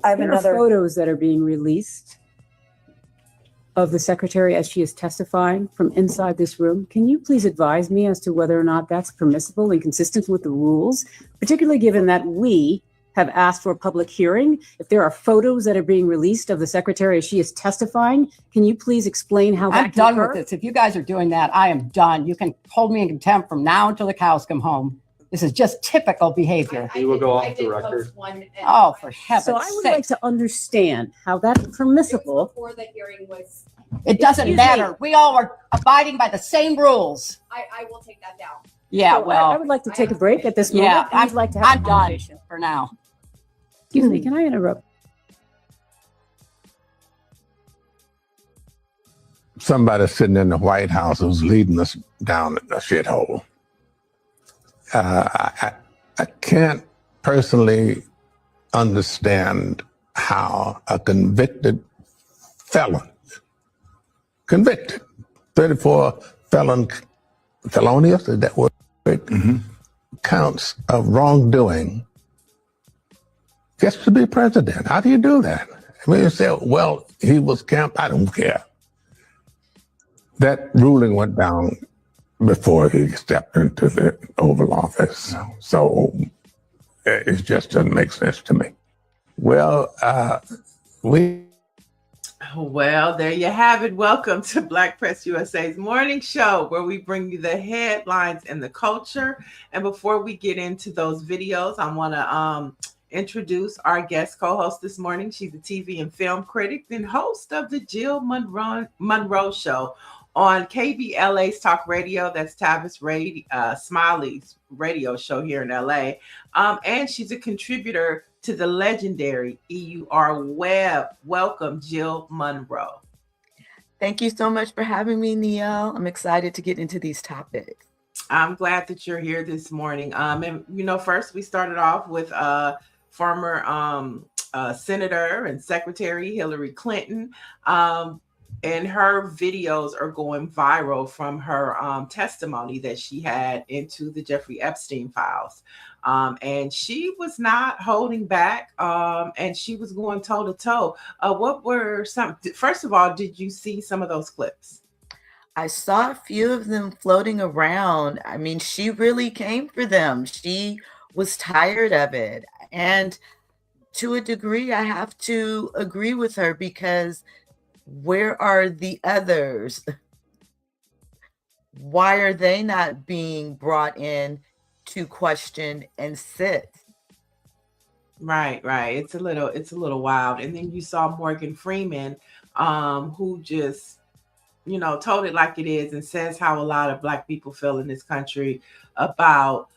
I have There are photos that are being released of the secretary as she is testifying from inside this room. Can you please advise me as to whether or not that's permissible and consistent with the rules, particularly given that we have asked for a public hearing? If there are photos that are being released of the secretary as she is testifying, can you please explain how that I'm done with this. If you guys are doing that, I am done. You can hold me in contempt from now until the cows come home. This is just typical behavior. We will go off the record. Oh, for heaven's sake. So I would like to understand how that's permissible. Before the hearing was, It doesn't matter. We all are abiding by the same rules. I will take that down. Yeah, So I would like to take a break at this moment. Yeah, I'd like to have I'm a done conversation. for now. Excuse me, can I interrupt? Somebody sitting in the White House who's leading us down a shithole. I can't personally understand how a convicted felon, 34 felonious, is that word? Counts of wrongdoing gets to be president. How do you do that? I mean, you say, well, he was camped. I don't care. That ruling went down before he stepped into the Oval Office. So it just doesn't make sense to me. Well, Well, there you have it. Welcome to Black Press USA's morning show, where we bring you the headlines and the culture. And before we get into those videos, I want to introduce our guest co-host this morning. She's a TV and film critic and host of the Jill Munroe Show on KBLA's Talk Radio. That's Tavis Smiley's radio show here in LA. And she's a contributor to the legendary EUR Web. Welcome, Jill Munroe. Thank you so much for having me, Neil. I'm excited to get into these topics. I'm glad that you're here this morning. And first we started off with former Senator and Secretary Hillary Clinton. And her videos are going viral from her testimony that she had into the Jeffrey Epstein files. And she was not holding back, and she was going toe to toe. What were first of all, did you see some of those clips? I saw a few of them floating around. I mean, she really came for them. She was tired of it. And to a degree, I have to agree with her, because where are the others? Why are they not being brought in to question and sit? Right. It's a little wild. And then you saw Morgan Freeman, who just, told it like it is and says how a lot of Black people feel in this country about,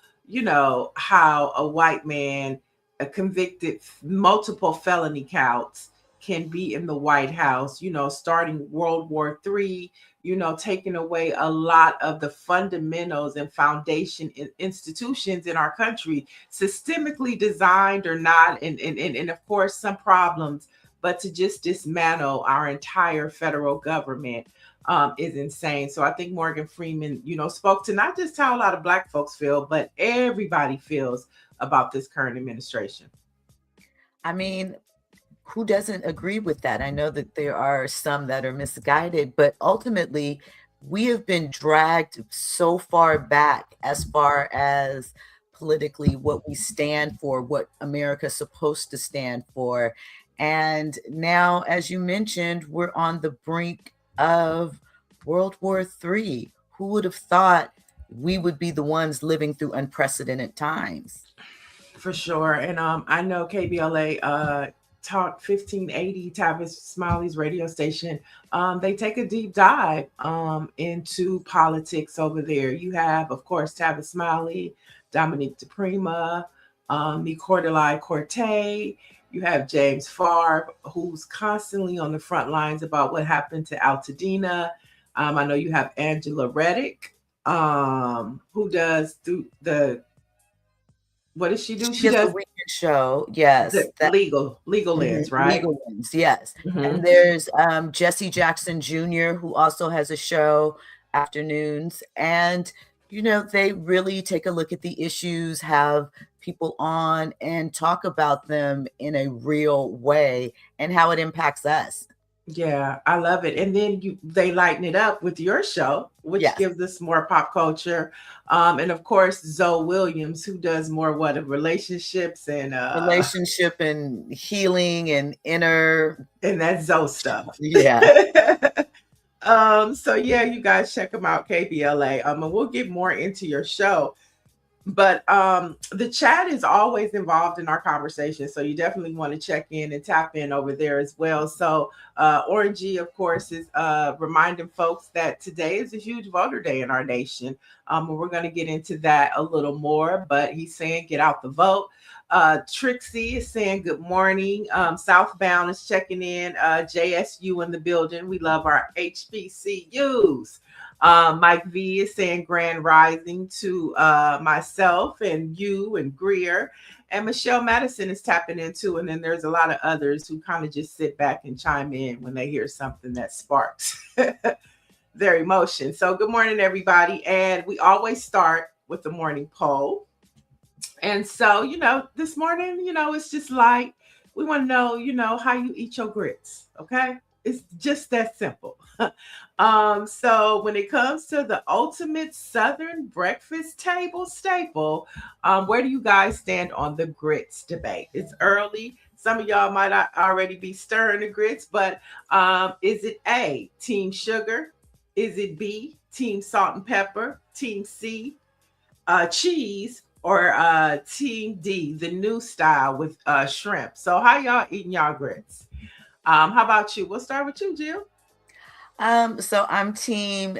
how a white man, a convicted multiple felony counts, can be in the White House, starting World War III, taking away a lot of the fundamentals and foundation institutions in our country, systemically designed or not, and of course some problems, but to just dismantle our entire federal government is insane. So I think Morgan Freeman, spoke to not just how a lot of Black folks feel, but everybody feels about this current administration. I mean, who doesn't agree with that? I know that there are some that are misguided, but ultimately we have been dragged so far back as far as politically what we stand for, what America's supposed to stand for. And now, as you mentioned, we're on the brink of World War III. Who would have thought we would be the ones living through unprecedented times? For sure. And I know KBLA Talk 1580, Tavis Smiley's radio station, they take a deep dive into politics over there. You have, of course, Tavis Smiley, Dominique DePrima, Nicordelai Corte. You have James Farr, who's constantly on the front lines about what happened to Altadena. I know you have Angela Reddick, who does what does she do? She does the weekend show. Yes. Legal Lens, right? Legal Lens, yes. Mm-hmm. And there's Jesse Jackson Jr., who also has a show, Afternoons. And You know, they really take a look at the issues, have people on and talk about them in a real way and how it impacts us. Yeah, I love it. And then they lighten it up with your show, which Yes. gives us more pop culture. And of course, Zoe Williams, who does more of relationships and Relationship and healing and inner. and that Zoe stuff. Yeah. So yeah, you guys check them out, KBLA. And we'll get more into your show. But the chat is always involved in our conversation. So you definitely want to check in and tap in over there as well. So Orangey, of course, is reminding folks that today is a huge voter day in our nation. And we're going to get into that a little more. But he's saying get out the vote. Trixie is saying good morning. Southbound is checking in. JSU in the building. We love our HBCUs. Mike V is saying grand rising to myself and you and Greer, and Michelle Madison is tapping into, and then there's a lot of others who kind of just sit back and chime in when they hear something that sparks their emotion. So good morning, everybody. And we always start with the morning poll. And so, this morning, it's just like, we want to know, how you eat your grits. Okay. It's just that simple. So when it comes to the ultimate Southern breakfast table staple, where do you guys stand on the grits debate? It's early. Some of y'all might already be stirring the grits, but is it A, team sugar? Is it B, team salt and pepper? Team C, cheese? Or team D, the new style with shrimp? So how y'all eating y'all grits? How about you? We'll start with you, Jill. So I'm team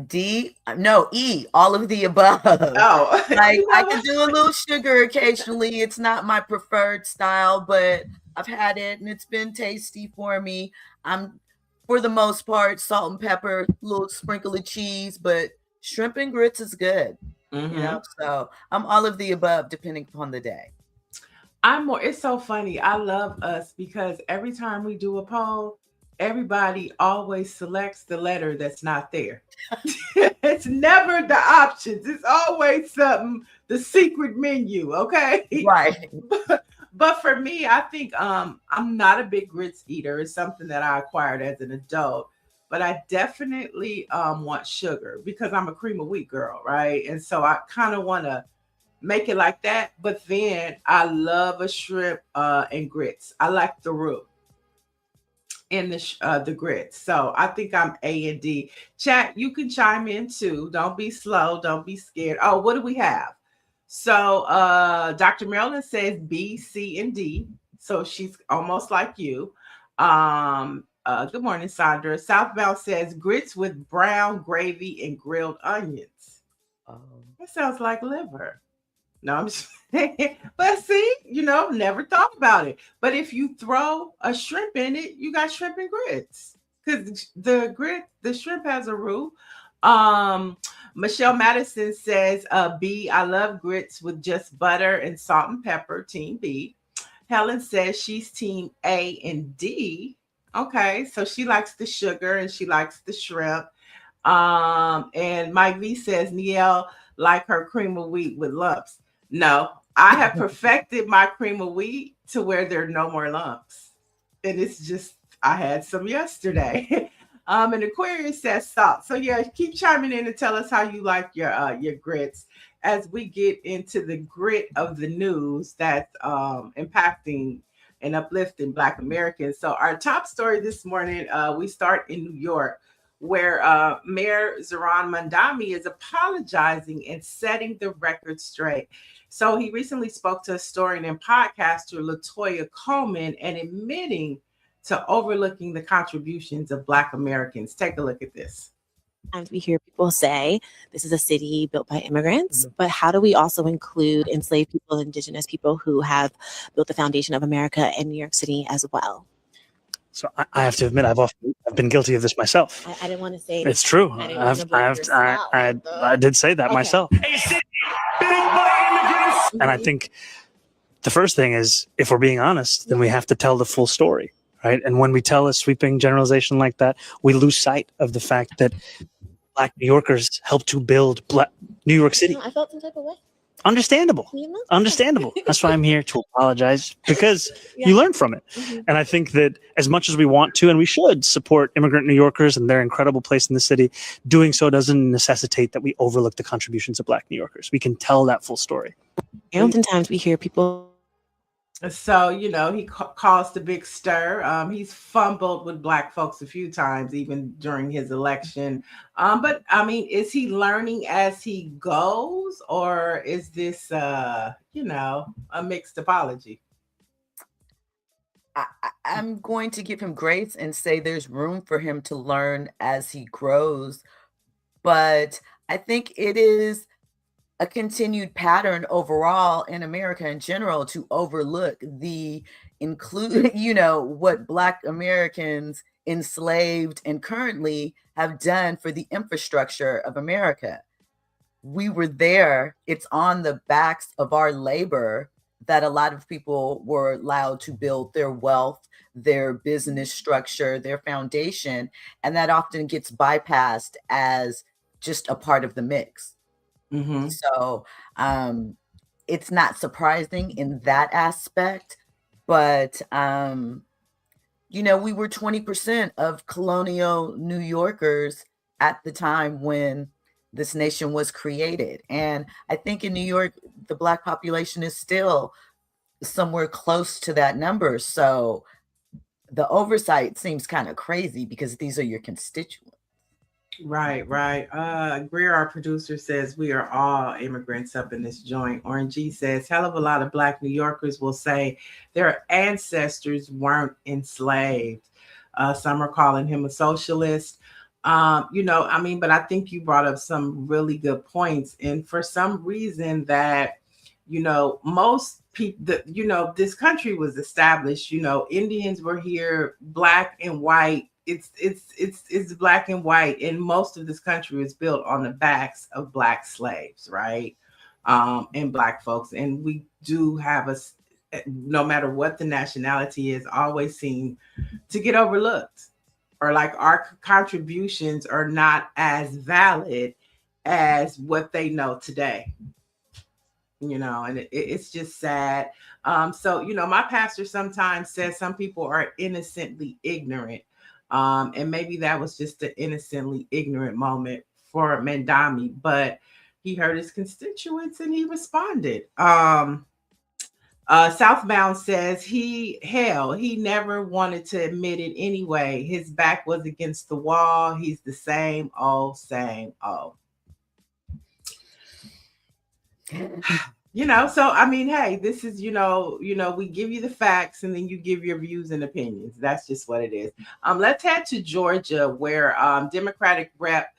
D? No, E, all of the above. Oh, like I can do a little sugar occasionally. It's not my preferred style, but I've had it and it's been tasty for me. I'm, for the most part, salt and pepper, a little sprinkle of cheese, but shrimp and grits is good. Mm-hmm. So I'm all of the above depending upon the day. It's so funny. I love us because every time we do a poll, everybody always selects the letter that's not there. It's never the options. It's always something, the secret menu. Okay. Right. But for me, I think I'm not a big grits eater. It's something that I acquired as an adult. But I definitely want sugar because I'm a cream of wheat girl, right? And so I kind of want to make it like that. But then I love a shrimp and grits. I like the roux in the grits. So I think I'm A and D. Chat, you can chime in too. Don't be slow. Don't be scared. Oh, what do we have? So Dr. Marilyn says B, C, and D. So she's almost like you. Good morning, Sandra. Southbound says grits with brown gravy and grilled onions. Oh, that sounds like liver. No, I'm just but see, never thought about it. But if you throw a shrimp in it, you got shrimp and grits. Because the shrimp has a roux. Michelle Madison says B, I love grits with just butter and salt and pepper, team B. Helen says she's team A and D. Okay, so she likes the sugar and she likes the shrimp. And Mike V says Nielle like her cream of wheat with lumps. No, I have perfected my cream of wheat to where there are no more lumps. And it's just, I had some yesterday. And Aquarius says salt. So yeah, keep chiming in and tell us how you like your grits as we get into the grit of the news that's impacting and uplifting Black Americans. So our top story this morning, we start in New York, where Mayor Zohran Mamdani is apologizing and setting the record straight. So he recently spoke to historian and podcaster LaToya Coleman and admitting to overlooking the contributions of Black Americans. Take a look at this. Sometimes we hear people say this is a city built by immigrants, but how do we also include enslaved people, indigenous people who have built the foundation of America in New York City as well? So I have to admit, I've been guilty of this myself. I didn't want to say it's true. I did say that myself. And I think the first thing is, if we're being honest, then we have to tell the full story, right? And when we tell a sweeping generalization like that, we lose sight of the fact that Black New Yorkers helped to build New York City. I felt some type of way. Understandable. You know? Understandable. That's why I'm here to apologize, because you learn from it. Mhm. And I think that as much as we want to, and we should support immigrant New Yorkers and their incredible place in the city, doing so doesn't necessitate that we overlook the contributions of Black New Yorkers. We can tell that full story. And oftentimes we hear people. So, he caused a big stir. He's fumbled with Black folks a few times, even during his election. But I mean, is he learning as he goes, or is this, a mixed apology? I'm going to give him grace and say there's room for him to learn as he grows. But I think it is a continued pattern overall in America in general to overlook the what Black Americans enslaved and currently have done for the infrastructure of America. We were there. It's on the backs of our labor that a lot of people were allowed to build their wealth, their business structure, their foundation, and that often gets bypassed as just a part of the mix. Mm-hmm. So it's not surprising in that aspect, but we were 20% of colonial New Yorkers at the time when this nation was created. And I think in New York, the Black population is still somewhere close to that number. So the oversight seems kind of crazy because these are your constituents. Right. Greer, our producer, says we are all immigrants up in this joint. Orangey says hell of a lot of Black New Yorkers will say their ancestors weren't enslaved. Some are calling him a socialist. But I think you brought up some really good points. And for some reason that, most people, this country was established, Indians were here, Black and white. It's Black and white, and most of this country was built on the backs of Black slaves, right? And Black folks. And we do have no matter what the nationality is, always seem to get overlooked, or like our contributions are not as valid as what they know today. And it's just sad. So my pastor sometimes says some people are innocently ignorant. And maybe that was just an innocently ignorant moment for Mandami, but he heard his constituents and he responded. Southbound says he never wanted to admit it anyway. His back was against the wall. He's the same old. So I mean, hey, this is, we give you the facts and then you give your views and opinions. That's just what it is. Let's head to Georgia, where Democratic Rep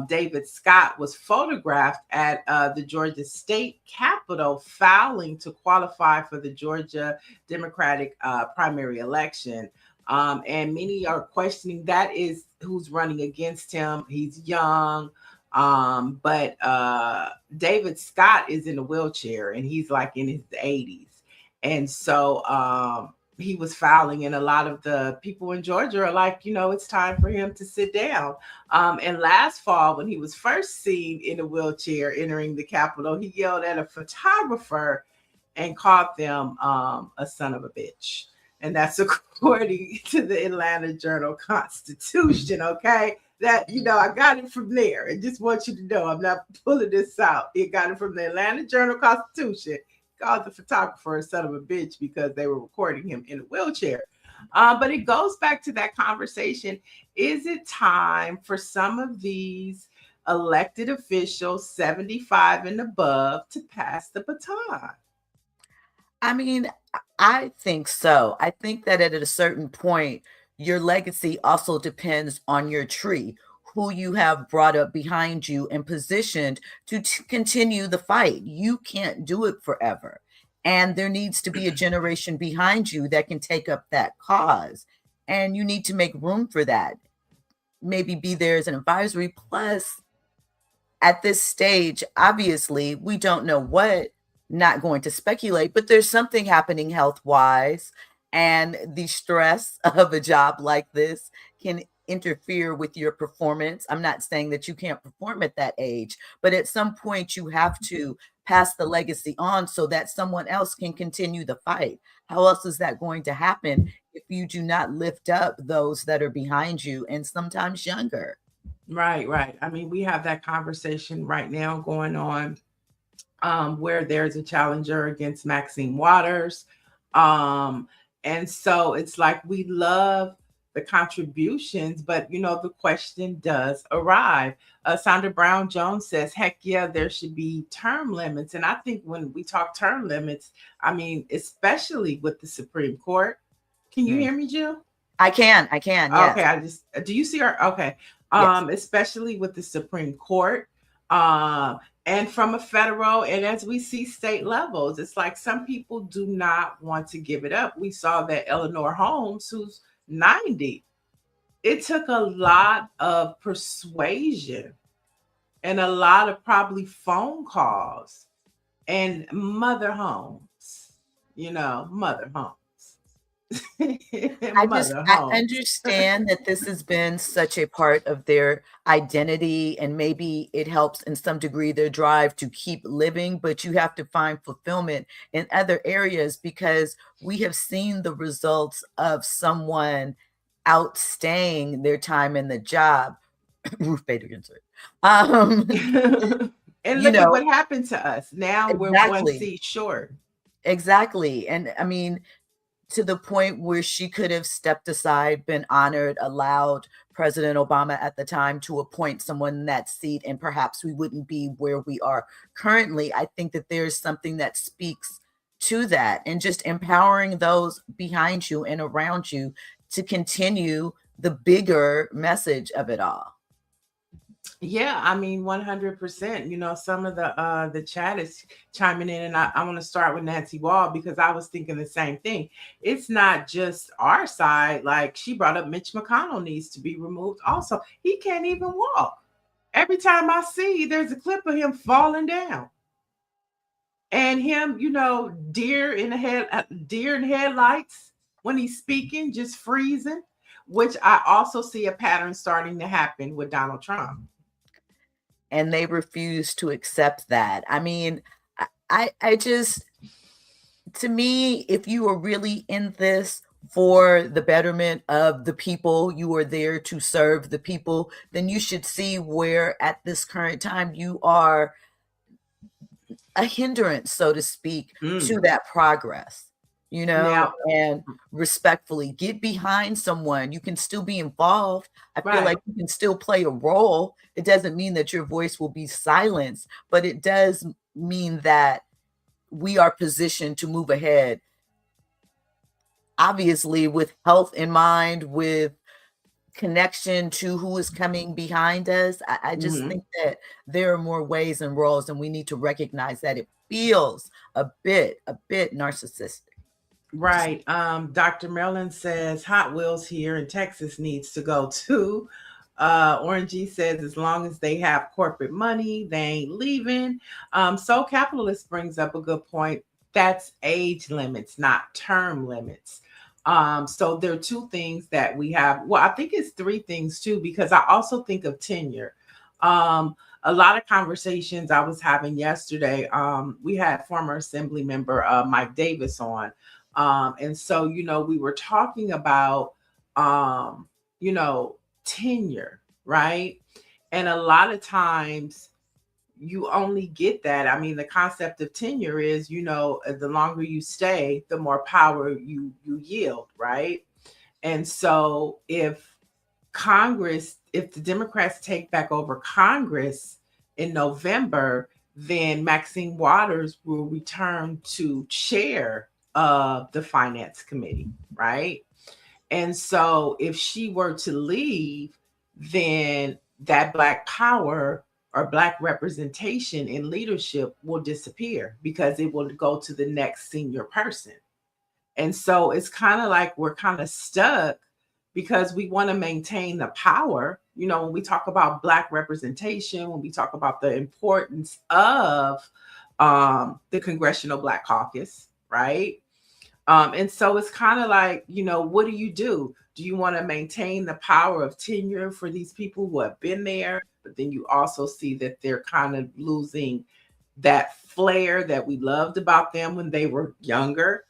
David Scott was photographed at the Georgia State Capitol fouling to qualify for the Georgia Democratic primary election. And many are questioning that is who's running against him. He's young. But David Scott is in a wheelchair and he's like in his 80s. And so he was fouling, and a lot of the people in Georgia are like, it's time for him to sit down. And last fall, when he was first seen in a wheelchair entering the Capitol, he yelled at a photographer and called them a son of a bitch. And that's according to the Atlanta Journal-Constitution, okay? That, I got it from there. I just want you to know, I'm not pulling this out. It got it from the Atlanta Journal-Constitution. Called the photographer a son of a bitch because they were recording him in a wheelchair. But it goes back to that conversation. Is it time for some of these elected officials, 75 and above, to pass the baton? I mean, I think so. I think that at a certain point, your legacy also depends on your tree, who you have brought up behind you and positioned to continue the fight. You can't do it forever. And there needs to be a generation behind you that can take up that cause. And you need to make room for that. Maybe be there as an advisory. Plus, at this stage, obviously, we don't know what, not going to speculate, but there's something happening health-wise. And the stress of a job like this can interfere with your performance. I'm not saying that you can't perform at that age, but at some point you have to pass the legacy on so that someone else can continue the fight. How else is that going to happen if you do not lift up those that are behind you and sometimes younger? Right, right. I mean, we have that conversation right now going on, where there's a challenger against Maxine Waters. And so it's like we love the contributions, but the question does arrive. Sandra Brown Jones says, heck yeah, there should be term limits. And I think when we talk term limits, I mean, especially with the Supreme Court. Can you hear me, Jill? I can, yes. Okay, do you see her? Okay. Yes. Especially with the Supreme Court, and from a federal, and as we see state levels, it's like some people do not want to give it up. We saw that Eleanor Holmes, who's 90, it took a lot of persuasion and a lot of probably phone calls and Mother Holmes, Mother Holmes. I understand that this has been such a part of their identity, and maybe it helps in some degree their drive to keep living, but you have to find fulfillment in other areas, because we have seen the results of someone outstaying their time in the job. Ruth Bader Ginsburg. And look at what happened to us. Now we're one seat short. Exactly. And I mean, to the point where she could have stepped aside, been honored, allowed President Obama at the time to appoint someone in that seat, and perhaps we wouldn't be where we are currently. I think that there's something that speaks to that, and just empowering those behind you and around you to continue the bigger message of it all. Yeah, I mean, 100%. Some of the chat is chiming in, and I want to start with Nancy Wall, because I was thinking the same thing. It's not just our side. Like, she brought up Mitch McConnell needs to be removed also. He can't even walk. Every time I see, there's a clip of him falling down. And him, deer in headlights when he's speaking, just freezing, which I also see a pattern starting to happen with Donald Trump. And they refuse to accept that. I mean, I just, to me, if you are really in this for the betterment of the people, you are there to serve the people, then you should see where at this current time you are a hindrance, so to speak, to that progress. And respectfully get behind someone. You can still be involved. I feel like you can still play a role. It doesn't mean that your voice will be silenced, but it does mean that we are positioned to move ahead. Obviously, with health in mind, with connection to who is coming behind us. I just think that there are more ways and roles, and we need to recognize that it feels a bit narcissistic. Right. Dr. Mellon says Hot Wheels here in Texas needs to go too. Orangey says as long as they have corporate money, they ain't leaving. So Capitalist brings up a good point. That's age limits, not term limits. So there are two things that we have. Well, I think it's three things too, because I also think of tenure. A lot of conversations I was having yesterday. We had former Assembly member Mike Davis on. And so, we were talking about, tenure, right? And a lot of times you only get that. I mean, the concept of tenure is, the longer you stay, the more power you yield, right? And so if the Democrats take back over Congress in November, then Maxine Waters will return to chair of the Finance Committee, right? And so if she were to leave, then that Black power or Black representation in leadership will disappear, because it will go to the next senior person. And so it's kind of like we're kind of stuck, because we want to maintain the power. When we talk about Black representation, when we talk about the importance of the Congressional Black Caucus, right? And so it's kind of like, what do? Do you want to maintain the power of tenure for these people who have been there? But then you also see that they're kind of losing that flair that we loved about them when they were younger.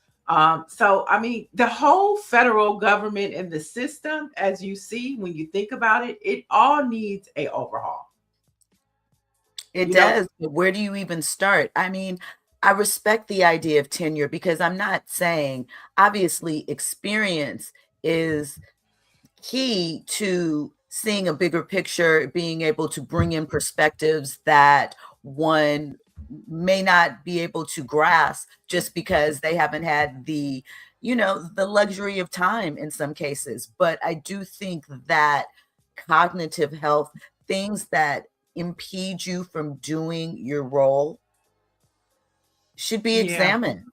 So, I mean, the whole federal government and the system, as you see, when you think about it, it all needs a overhaul. It You know, does. But where do you even start? I mean, I respect the idea of tenure because I'm not saying, obviously, experience is key to seeing a bigger picture, being able to bring in perspectives that one may not be able to grasp just because they haven't had the, the luxury of time in some cases. But I do think that cognitive health, things that impede you from doing your role, should be yeah. examined.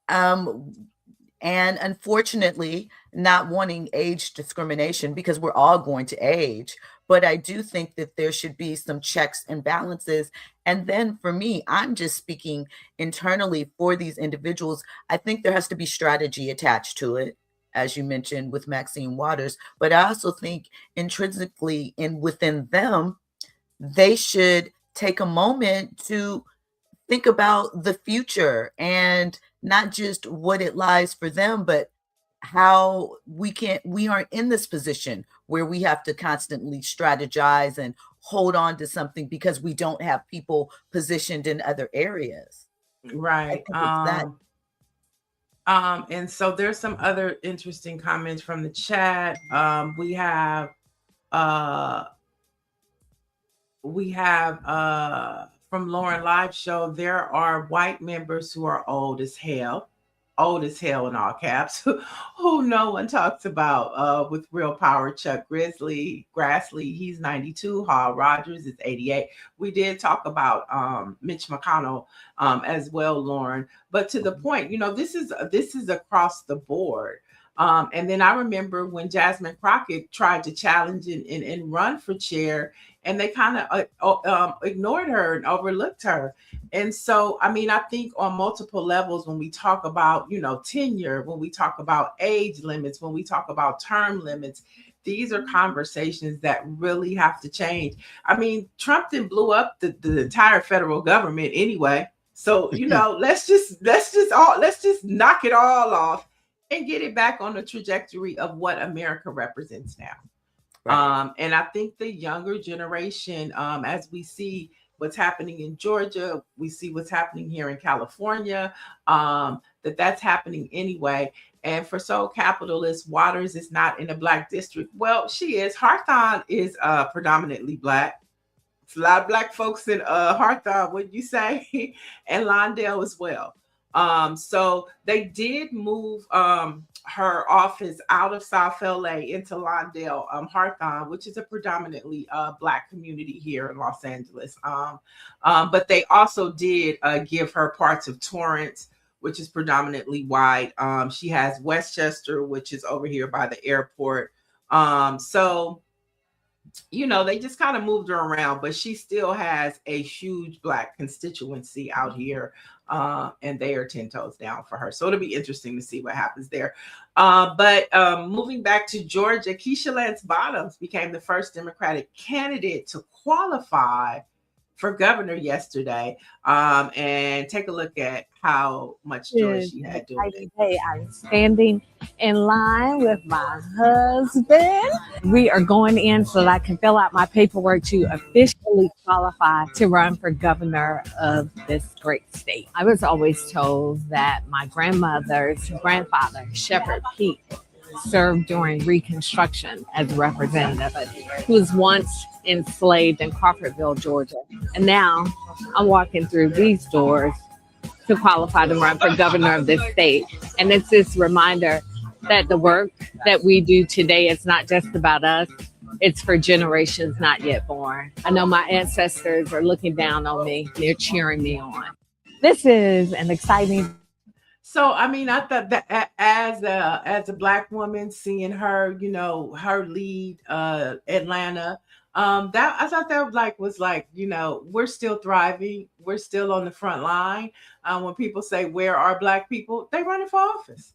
And unfortunately, not wanting age discrimination because we're all going to age, but I do think that there should be some checks and balances. And then for me, I'm just speaking internally for these individuals. I think there has to be strategy attached to it, as you mentioned with Maxine Waters, but I also think intrinsically within them, they should take a moment to think about the future and not just what it lies for them, but how we aren't in this position where we have to constantly strategize and hold on to something because we don't have people positioned in other areas. I Right. think it's that. And so there's some other interesting comments from the chat. We have from Lauren Live Show, there are white members who are old as hell in all caps, who no one talks about with real power. Chuck Grassley, he's 92. Hall Rogers is 88. We did talk about Mitch McConnell as well, Lauren. But to the point, this is across the board. And then I remember when Jasmine Crockett tried to challenge and run for chair, and they kind of ignored her and overlooked her. And so, I mean, I think on multiple levels, when we talk about, tenure, when we talk about age limits, when we talk about term limits, these are conversations that really have to change. I mean, Trump then blew up the entire federal government anyway. So, let's just knock it all off and get it back on the trajectory of what America represents now. Right. And I think the younger generation, as we see what's happening in Georgia, we see what's happening here in California, that's happening anyway. And for Soul Capitalist, Waters is not in a Black district. Well, she is. Hawthorne is predominantly Black. It's a lot of Black folks in Hawthorne, wouldn't you say? And Lawndale as well. So they did move her office out of South LA into Lawndale, Hawthorne, which is a predominantly Black community here in Los Angeles. But they also did give her parts of Torrance, which is predominantly white. She has Westchester, which is over here by the airport. So they just kind of moved her around, but she still has a huge Black constituency out here, and they are 10 toes down for her. So it'll be interesting to see what happens there. But moving back to Georgia, Keisha Lance Bottoms became the first Democratic candidate to qualify for governor yesterday. And take a look at how much joy she had doing it. Hey, I'm standing in line with my husband. We are going in so that I can fill out my paperwork to officially qualify to run for governor of this great state. I was always told that my grandmother's grandfather, Shepherd Pete, served during Reconstruction as a representative. He was once enslaved in Crawfordville, Georgia. And now I'm walking through these doors to qualify to run for governor of this state. And it's this reminder that the work that we do today is not just about us. It's for generations not yet born. I know my ancestors are looking down on me. They're cheering me on. This is an exciting. So, I mean, I thought that as a Black woman, seeing her, her lead Atlanta, that I thought that was like, we're still thriving. We're still on the front line. When people say, where are Black people? They running for office.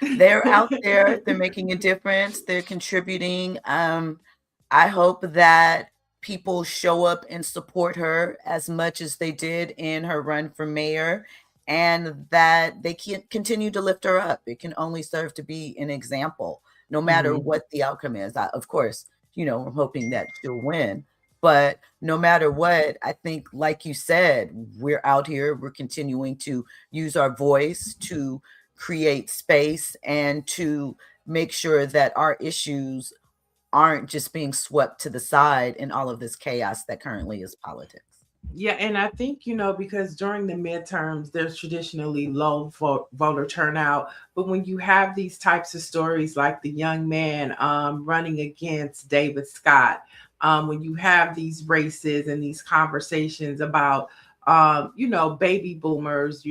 They're out there. They're making a difference. They're contributing. I hope that people show up and support her as much as they did in her run for mayor, and that they can continue to lift her up. It can only serve to be an example, no matter what the outcome is. Of course, I'm hoping that she'll win. But no matter what, I think, like you said, we're out here, we're continuing to use our voice to create space and to make sure that our issues aren't just being swept to the side in all of this chaos that currently is politics. Yeah, and I think, because during the midterms, there's traditionally low voter turnout. But when you have these types of stories like the young man running against David Scott, when you have these races and these conversations about, baby boomers,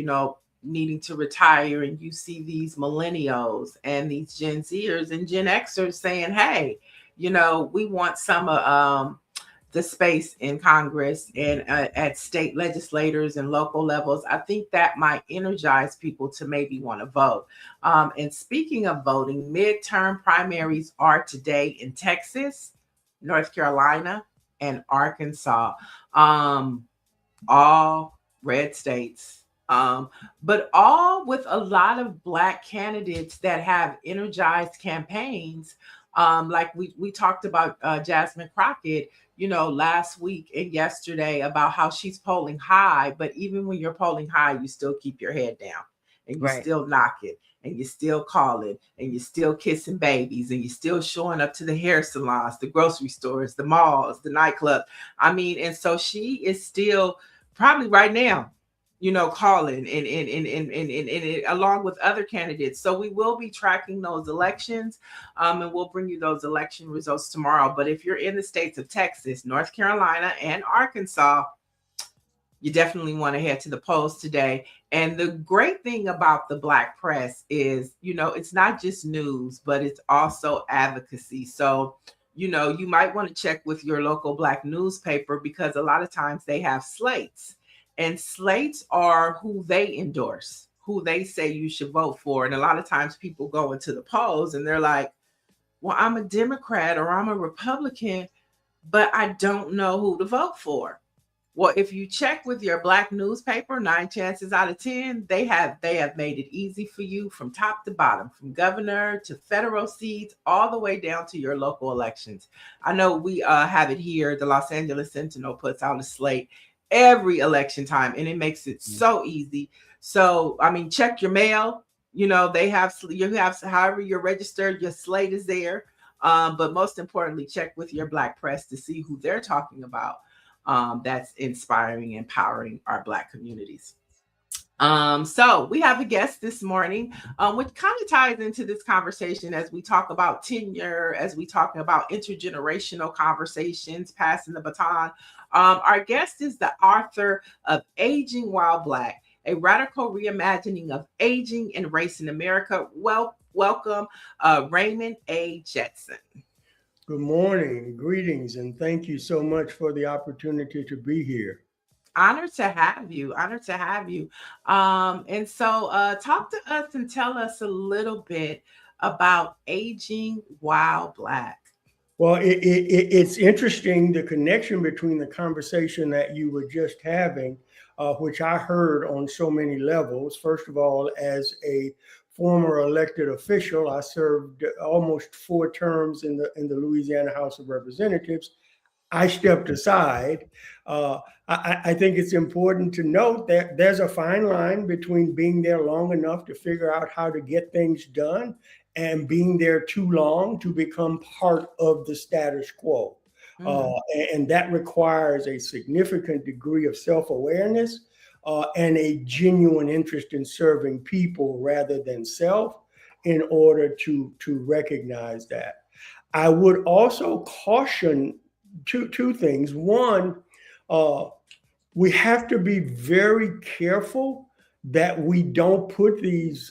needing to retire, and you see these millennials and these Gen Zers and Gen Xers saying, hey, we want some of the space in Congress and at state legislators and local levels. I think that might energize people to maybe want to vote. And speaking of voting, midterm primaries are today in Texas, North Carolina, and Arkansas, all red states, but all with a lot of Black candidates that have energized campaigns. Like we talked about Jasmine Crockett, last week and yesterday, about how she's polling high, but even when you're polling high, you still keep your head down and you still knock it, and you're still calling, and you're still kissing babies, and you're still showing up to the hair salons, the grocery stores, the malls, the nightclub. And so she is still probably right now, calling and along with other candidates. So we will be tracking those elections, and we'll bring you those election results tomorrow. But if you're in the states of Texas, North Carolina, and Arkansas, you definitely want to head to the polls today. And the great thing about the Black Press is, it's not just news, but it's also advocacy. So, you might want to check with your local Black newspaper, because a lot of times they have slates. And slates are who they endorse, who they say you should vote for. And a lot of times people go into the polls and they're like, well, I'm a Democrat or I'm a Republican, but I don't know who to vote for. Well, if you check with your Black newspaper, 9 chances out of 10, they have made it easy for you from top to bottom, from governor to federal seats, all the way down to your local elections. I know we have it here. The Los Angeles Sentinel puts out a slate every election time, and it makes it so easy. So, check your mail. You have however you're registered, your slate is there. But most importantly, check with your Black Press to see who they're talking about. That's inspiring, empowering our Black communities. So we have a guest this morning, which kind of ties into this conversation as we talk about tenure, as we talk about intergenerational conversations, passing the baton. Our guest is the author of Aging While Black, a radical reimagining of aging and race in America. Welcome, Raymond A. Jetson. Good morning, greetings, and thank you so much for the opportunity to be here. Honored to have you. And so talk to us and tell us a little bit about Aging While Black. Well, it's interesting, the connection between the conversation that you were just having, which I heard on so many levels. First of all, as a former elected official, I served almost 4 terms in the Louisiana House of Representatives. I stepped aside. I think it's important to note that there's a fine line between being there long enough to figure out how to get things done and being there too long to become part of the status quo. And that requires a significant degree of self-awareness and a genuine interest in serving people rather than self in order to recognize that. I would also caution two things. One, we have to be very careful that we don't put these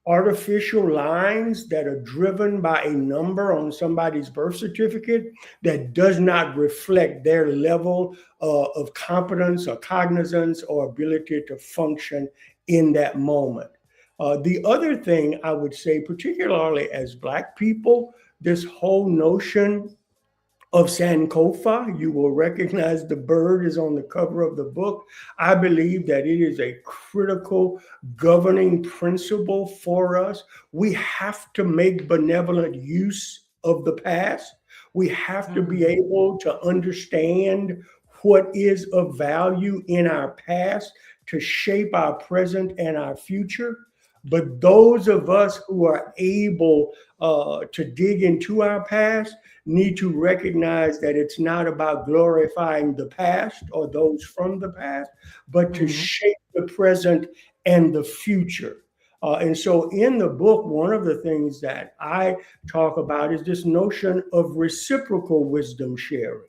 artificial lines that are driven by a number on somebody's birth certificate that does not reflect their level of competence or cognizance or ability to function in that moment. The other thing I would say, particularly as Black people, this whole notion of Sankofa, you will recognize the bird is on the cover of the book. I believe that it is a critical governing principle for us. We have to make benevolent use of the past. We have to be able to understand what is of value in our past to shape our present and our future. But those of us who are able to dig into our past need to recognize that it's not about glorifying the past or those from the past, but to shape the present and the future. And so in the book, one of the things that I talk about is this notion of reciprocal wisdom sharing.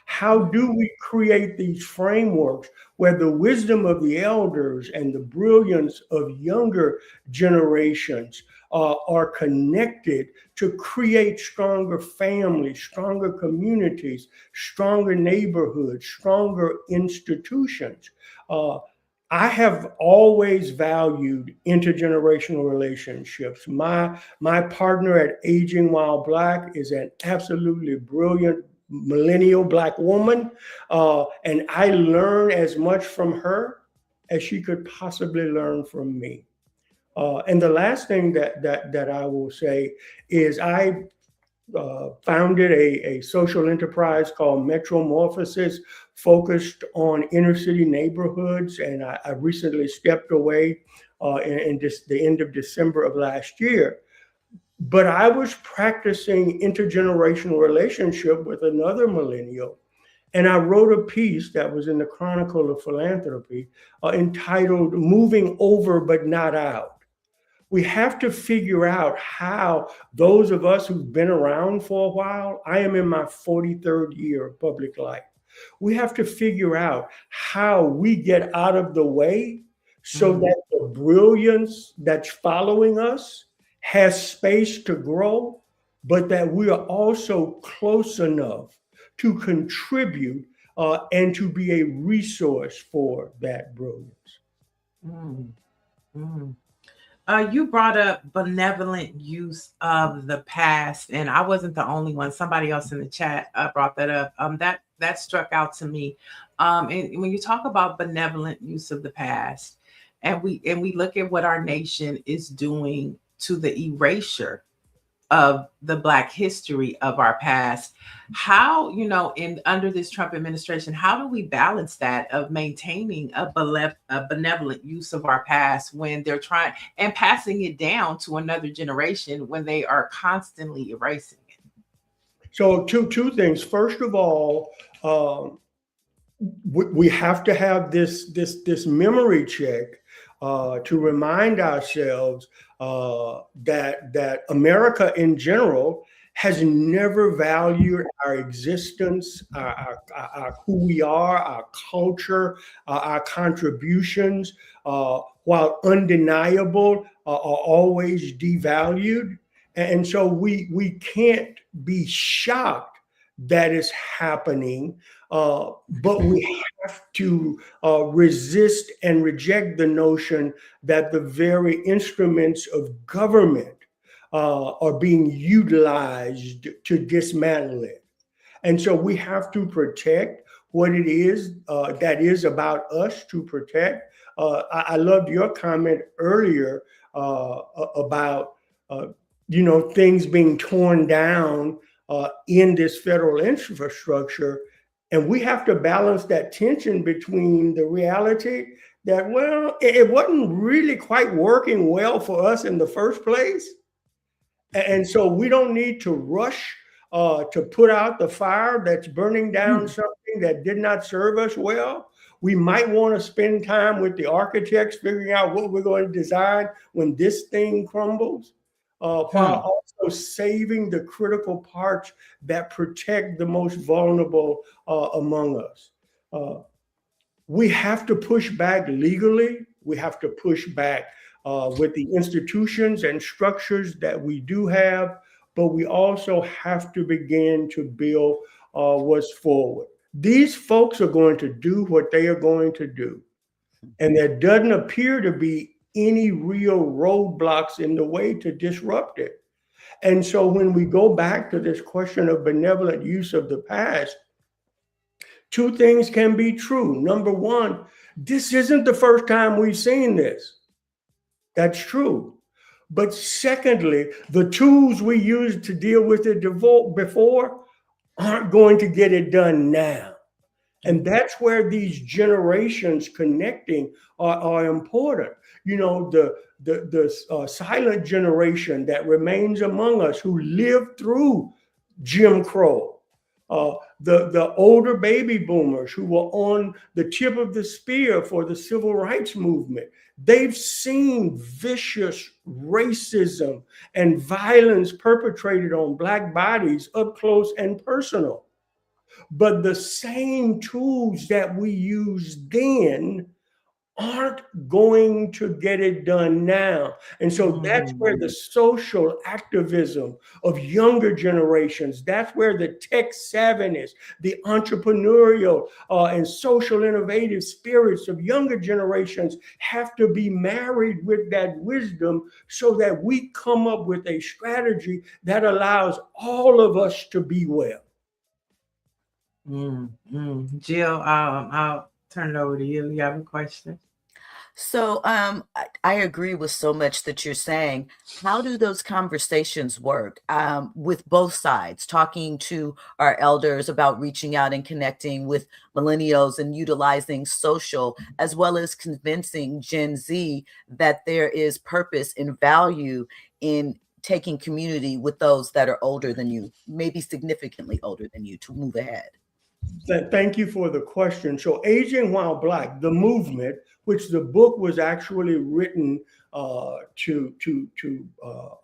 How do we create these frameworks where the wisdom of the elders and the brilliance of younger generations are connected to create stronger families, stronger communities, stronger neighborhoods, stronger institutions? I have always valued intergenerational relationships. My partner at Aging While Black is an absolutely brilliant millennial Black woman, and I learn as much from her as she could possibly learn from me. And the last thing that I will say is I founded a social enterprise called Metromorphosis, focused on inner city neighborhoods, and I recently stepped away in the end of December of last year. But I was practicing intergenerational relationship with another millennial. And I wrote a piece that was in the Chronicle of Philanthropy entitled Moving Over But Not Out. We have to figure out how those of us who've been around for a while, I am in my 43rd year of public life. We have to figure out how we get out of the way so that the brilliance that's following us has space to grow, but that we are also close enough to contribute and to be a resource for that brilliance. You brought up benevolent use of the past, and I wasn't the only one. Somebody else in the chat brought that up. That struck out to me. And when you talk about benevolent use of the past, and we look at what our nation is doing to the erasure of the Black history of our past, how, under this Trump administration, how do we balance that of maintaining a benevolent use of our past when they're trying and passing it down to another generation when they are constantly erasing it? So two things. First of all, we have to have this memory check to remind ourselves that America in general has never valued our existence, our who we are, our culture, our contributions, while undeniable, are always devalued. And so we can't be shocked that is happening, but we have to resist and reject the notion that the very instruments of government are being utilized to dismantle it. And so we have to protect what it is that is about us to protect. I loved your comment earlier about things being torn down in this federal infrastructure. And we have to balance that tension between the reality that, well, it wasn't really quite working well for us in the first place. And so we don't need to rush to put out the fire that's burning down something that did not serve us well. We might want to spend time with the architects figuring out what we're going to design when this thing crumbles, while also saving the critical parts that protect the most vulnerable among us. We have to push back legally. We have to push back with the institutions and structures that we do have, but we also have to begin to build what's forward. These folks are going to do what they are going to do. And there doesn't appear to be any real roadblocks in the way to disrupt it. And so when we go back to this question of benevolent use of the past, two things can be true. Number one, this isn't the first time we've seen this. That's true. But secondly, the tools we used to deal with it before aren't going to get it done now. And that's where these generations connecting are important. You know, the silent generation that remains among us who lived through Jim Crow, the older baby boomers who were on the tip of the spear for the civil rights movement. They've seen vicious racism and violence perpetrated on Black bodies up close and personal. But the same tools that we used then aren't going to get it done now. And so that's where the social activism of younger generations, that's where the tech savviness, the entrepreneurial and social innovative spirits of younger generations have to be married with that wisdom so that we come up with a strategy that allows all of us to be well. Jill, I'll turn it over to you. You have a question? So I agree with so much that you're saying. How do those conversations work with both sides, talking to our elders about reaching out and connecting with millennials and utilizing social, as well as convincing Gen Z that there is purpose and value in taking community with those that are older than you, maybe significantly older than you, to move ahead? Thank you for the question. So Aging While Black, the movement, which the book was actually written to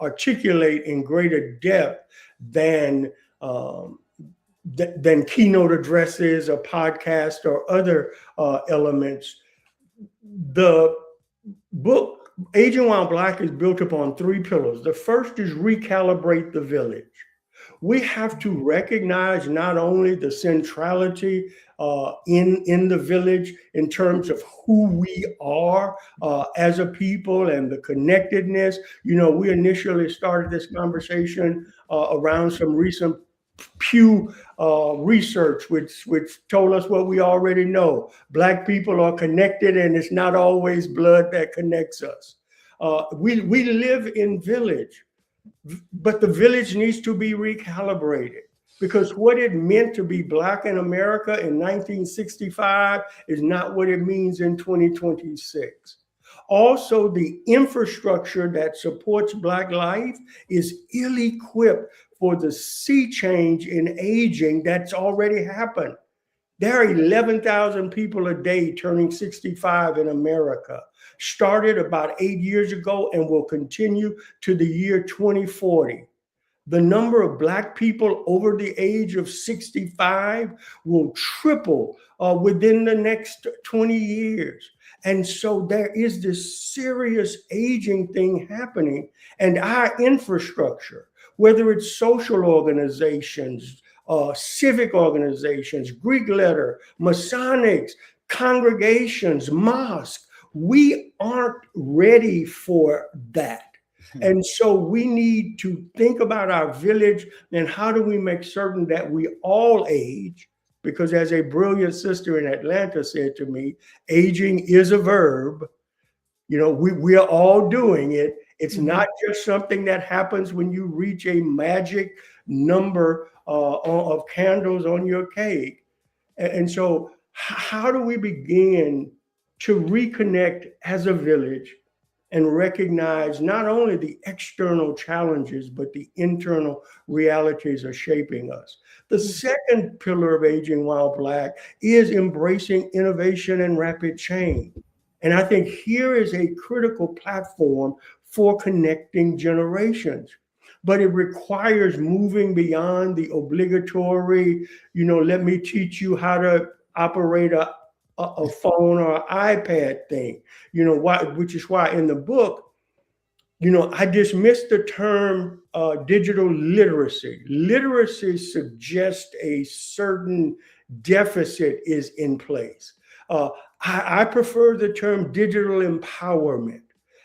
articulate in greater depth than keynote addresses or podcasts or other elements. The book, Aging While Black, is built upon three pillars. The first is recalibrate the village. We have to recognize not only the centrality in the village in terms of who we are as a people and the connectedness. You know, we initially started this conversation around some recent Pew research, which told us what we already know. Black people are connected, and it's not always blood that connects us. We live in village. But the village needs to be recalibrated, because what it meant to be Black in America in 1965 is not what it means in 2026. Also, the infrastructure that supports Black life is ill-equipped for the sea change in aging that's already happened. There are 11,000 people a day turning 65 in America. Started about 8 years ago and will continue to the year 2040. The number of Black people over the age of 65 will triple within the next 20 years. And so there is this serious aging thing happening, and our infrastructure, whether it's social organizations, civic organizations, Greek letter, Masonics, congregations, mosques, we aren't ready for that. And so we need to think about our village and how do we make certain that we all age, because as a brilliant sister in Atlanta said to me, aging is a verb. You know, we are all doing it. It's not just something that happens when you reach a magic number of candles on your cake. And so how do we begin to reconnect as a village and recognize not only the external challenges, but the internal realities are shaping us? The second pillar of Aging While Black is embracing innovation and rapid change. And I think here is a critical platform for connecting generations. But it requires moving beyond the obligatory, you know, let me teach you how to operate a phone or iPad thing, you know, which is why in the book, you know, I dismissed the term digital literacy. Literacy suggests a certain deficit is in place. I prefer the term digital empowerment.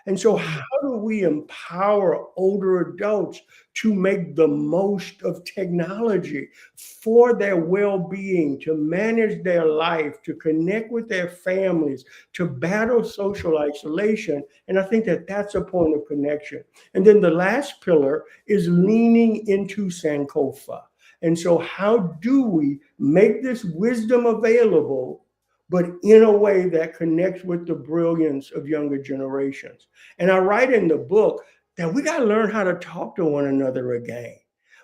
And so how do we empower older adults to make the most of technology for their well-being, to manage their life, to connect with their families, to battle social isolation? And I think that that's a point of connection. And then the last pillar is leaning into Sankofa. And so how do we make this wisdom available, but in a way that connects with the brilliance of younger generations? And I write in the book that we got to learn how to talk to one another again.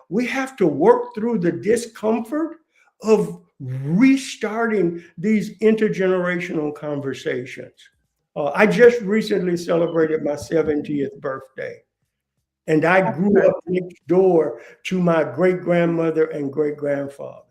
We have to work through the discomfort of restarting these intergenerational conversations. I just recently celebrated my 70th birthday. And I grew up next door to my great-grandmother and great-grandfather.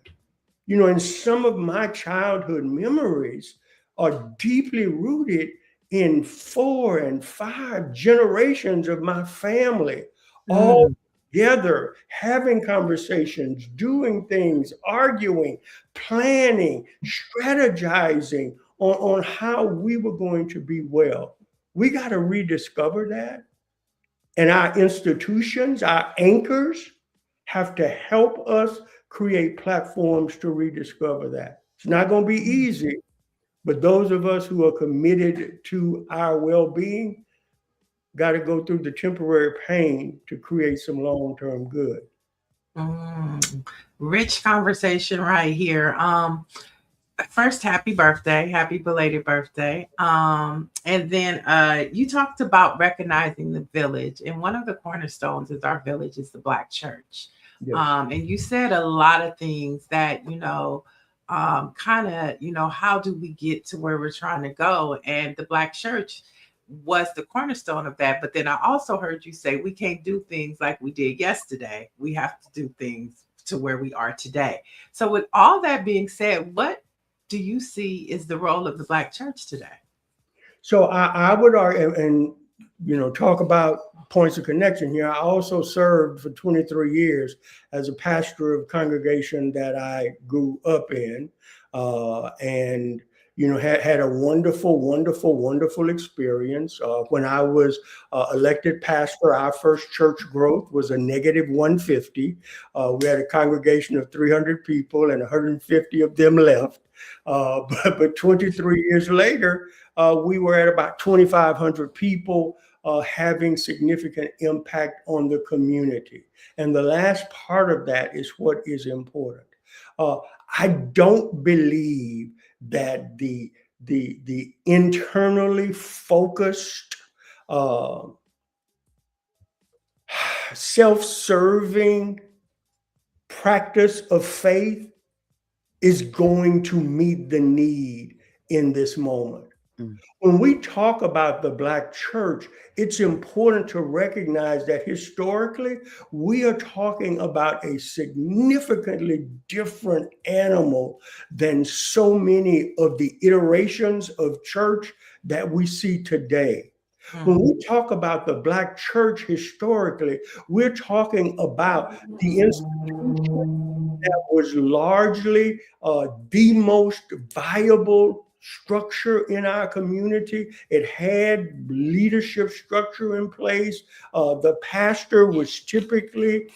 You know, and some of my childhood memories are deeply rooted in 4 and 5 generations of my family, all together, having conversations, doing things, arguing, planning, strategizing on how we were going to be well. We got to rediscover that. And our institutions, our anchors, have to help us create platforms to rediscover that. It's not going to be easy, but those of us who are committed to our well-being got to go through the temporary pain to create some long-term good. Rich conversation right here. First, happy birthday, happy belated birthday. And then you talked about recognizing the village, and one of the cornerstones is our village is the Black church. Yes. And you said a lot of things that, kind of, how do we get to where we're trying to go? And the Black church was the cornerstone of that. But then I also heard you say we can't do things like we did yesterday. We have to do things to where we are today. So with all that being said, what do you see is the role of the Black church today? So I would argue, and talk about points of connection here. I also served for 23 years as a pastor of a congregation that I grew up in, and had a wonderful experience. When I was elected pastor, our first church growth was a negative 150. We had a congregation of 300 people, and 150 of them left. But 23 years later, we were at about 2,500 people, having significant impact on the community. And the last part of that is what is important. I don't believe that the internally focused, self-serving practice of faith is going to meet the need in this moment. When we talk about the Black church, it's important to recognize that historically, we are talking about a significantly different animal than so many of the iterations of church that we see today. When we talk about the Black church historically, we're talking about the institution that was largely the most viable structure in our community. It had leadership structure in place. The pastor was typically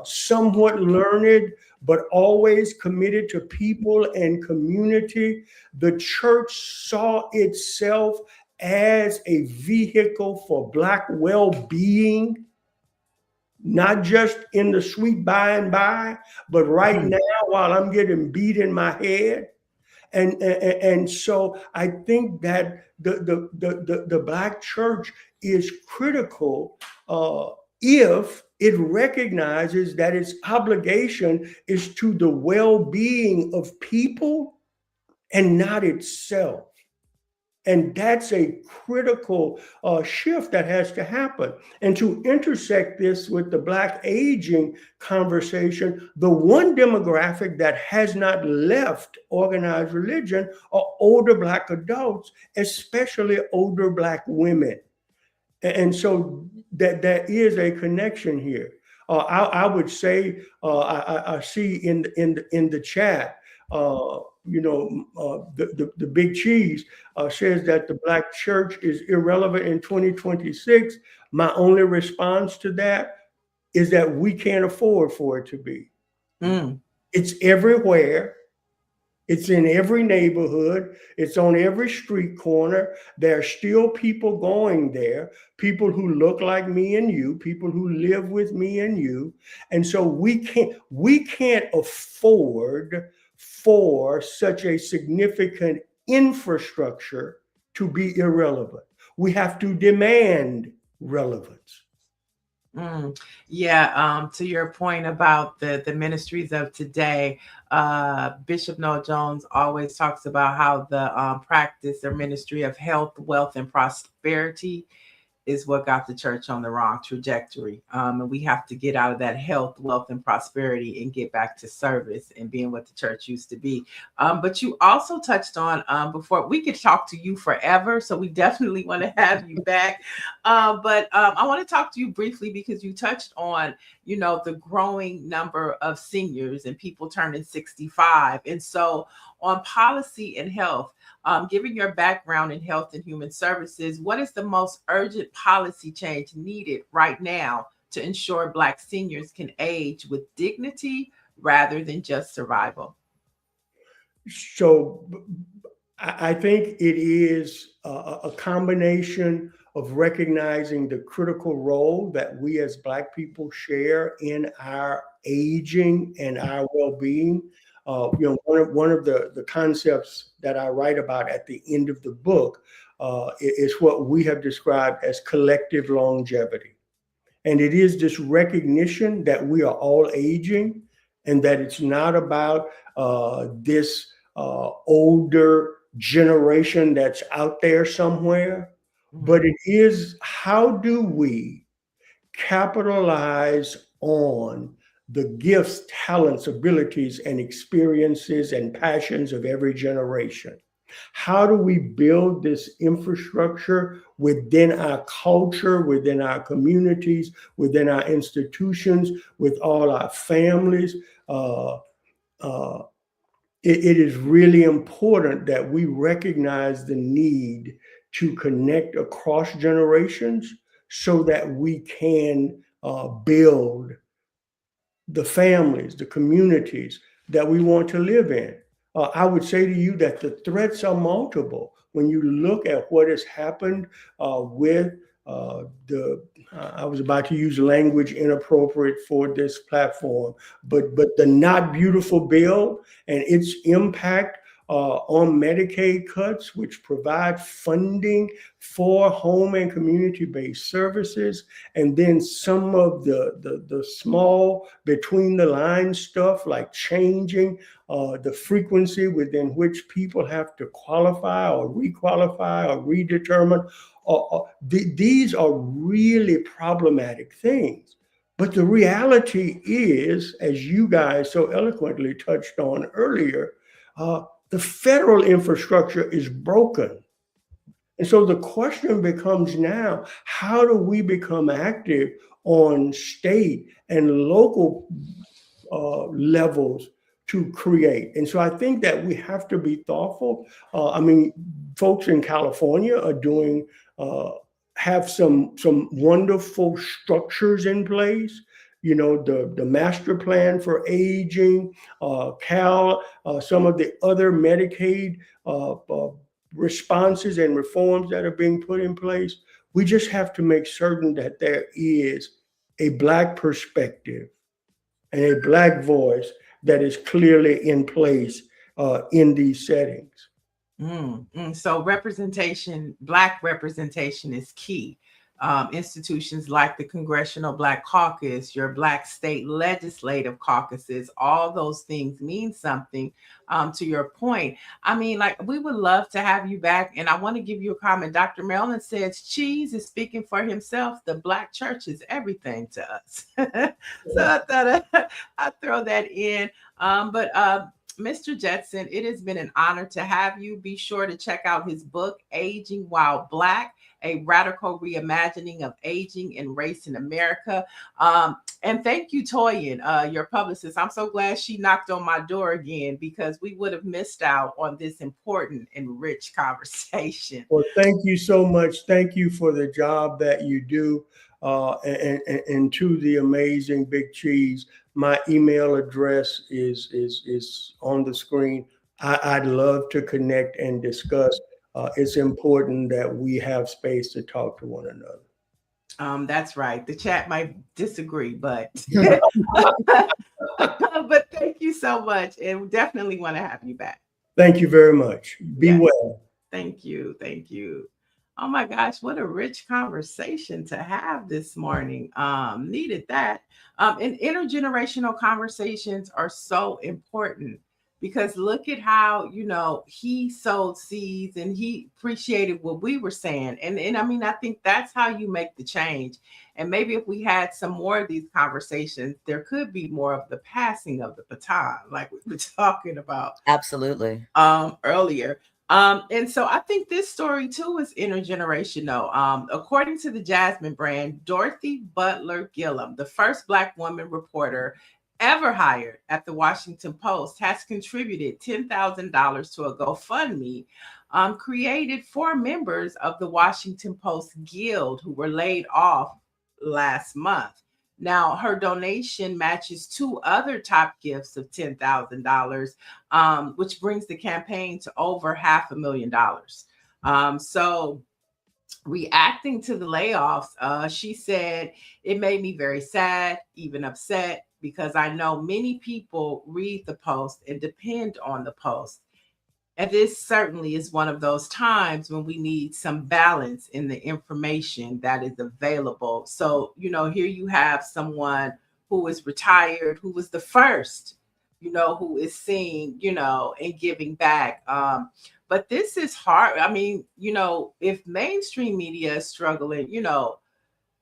somewhat learned, but always committed to people and community. The church saw itself as a vehicle for Black well-being, not just in the sweet by and by, but right now while I'm getting beat in my head. And so I think that the Black church is critical if it recognizes that its obligation is to the well-being of people and not itself. And that's a critical shift that has to happen. And to intersect this with the Black aging conversation, the one demographic that has not left organized religion are older Black adults, especially older Black women. And so that there is a connection here. I would say, I see in the chat, the big cheese says that the Black church is irrelevant in 2026. My only response to that is that we can't afford for it to be. It's everywhere. It's in every neighborhood. It's on every street corner. There are still people going there, people who look like me and you, people who live with me and you. And so we can't afford for such a significant infrastructure to be irrelevant. We have to demand relevance. Yeah, to your point about the ministries of today, Bishop Noel Jones always talks about how the practice or ministry of health, wealth, and prosperity is what got the church on the wrong trajectory. And we have to get out of that health, wealth, and prosperity and get back to service and being what the church used to be. But you also touched on before, we could talk to you forever, so we definitely want to have you back. But I want to talk to you briefly because you touched on, the growing number of seniors and people turning 65. And so on policy and health, given your background in health and human services, what is the most urgent policy change needed right now to ensure Black seniors can age with dignity rather than just survival? So I think it is a combination of recognizing the critical role that we as Black people share in our aging and our well-being. One of the concepts that I write about at the end of the book is what we have described as collective longevity. And it is this recognition that we are all aging and that it's not about this older generation that's out there somewhere, but it is how do we capitalize on the gifts, talents, abilities, and experiences and passions of every generation? How do we build this infrastructure within our culture, within our communities, within our institutions, with all our families? It is really important that we recognize the need to connect across generations so that we can build the families, the communities that we want to live in. I would say to you that the threats are multiple. When you look at what has happened with I was about to use language inappropriate for this platform, but the Not Beautiful bill and its impact on Medicaid cuts, which provide funding for home and community-based services, and then some of the small between the lines stuff like changing the frequency within which people have to qualify or requalify or redetermine. These are really problematic things. But the reality is, as you guys so eloquently touched on earlier, the federal infrastructure is broken. And so the question becomes now, how do we become active on state and local levels to create? And so I think that we have to be thoughtful. Folks in California are doing, have some wonderful structures in place. The master plan for aging, some of the other Medicaid responses and reforms that are being put in place. We just have to make certain that there is a Black perspective and a Black voice that is clearly in place in these settings. So representation, Black representation is key. Institutions like the Congressional Black Caucus, your Black state legislative caucuses, all those things mean something. To your point, we would love to have you back. And I want to give you a comment. Dr. Maryland says cheese is speaking for himself. The Black church is everything to us. So I thought I'd throw that in. But Mr. Jetson, it has been an honor to have you. Be sure to check out his book, Aging While Black, A Radical Reimagining of Aging and Race in America. And thank you, Toyin, your publicist. I'm so glad she knocked on my door again, because we would have missed out on this important and rich conversation. Well, thank you so much. Thank you for the job that you do. And to the amazing Big Cheese, my email address is on the screen. I'd love to connect and discuss. It's important that we have space to talk to one another. That's right. The chat might disagree, but but thank you so much, and we definitely want to have you back. Thank you very much. Be well. Thank you. Thank you. Oh my gosh, what a rich conversation to have this morning. Needed that. And intergenerational conversations are so important, because look at how, he sowed seeds and he appreciated what we were saying. And I mean, I think that's how you make the change. And maybe if we had some more of these conversations, there could be more of the passing of the baton, like we were talking about. Absolutely. Earlier. And so I think this story too is intergenerational. According to the Jasmine brand, Dorothy Butler Gillum, the first Black woman reporter ever hired at the Washington Post, has contributed $10,000 to a GoFundMe created for members of the Washington Post Guild who were laid off last month. Now, her donation matches 2 other top gifts of $10,000, which brings the campaign to over $500,000. So reacting to the layoffs, she said, "It made me very sad, even upset, because I know many people read the Post and depend on the Post. And this certainly is one of those times when we need some balance in the information that is available." So, here you have someone who is retired, who was the first, who is seeing, and giving back. But this is hard. I mean, if mainstream media is struggling,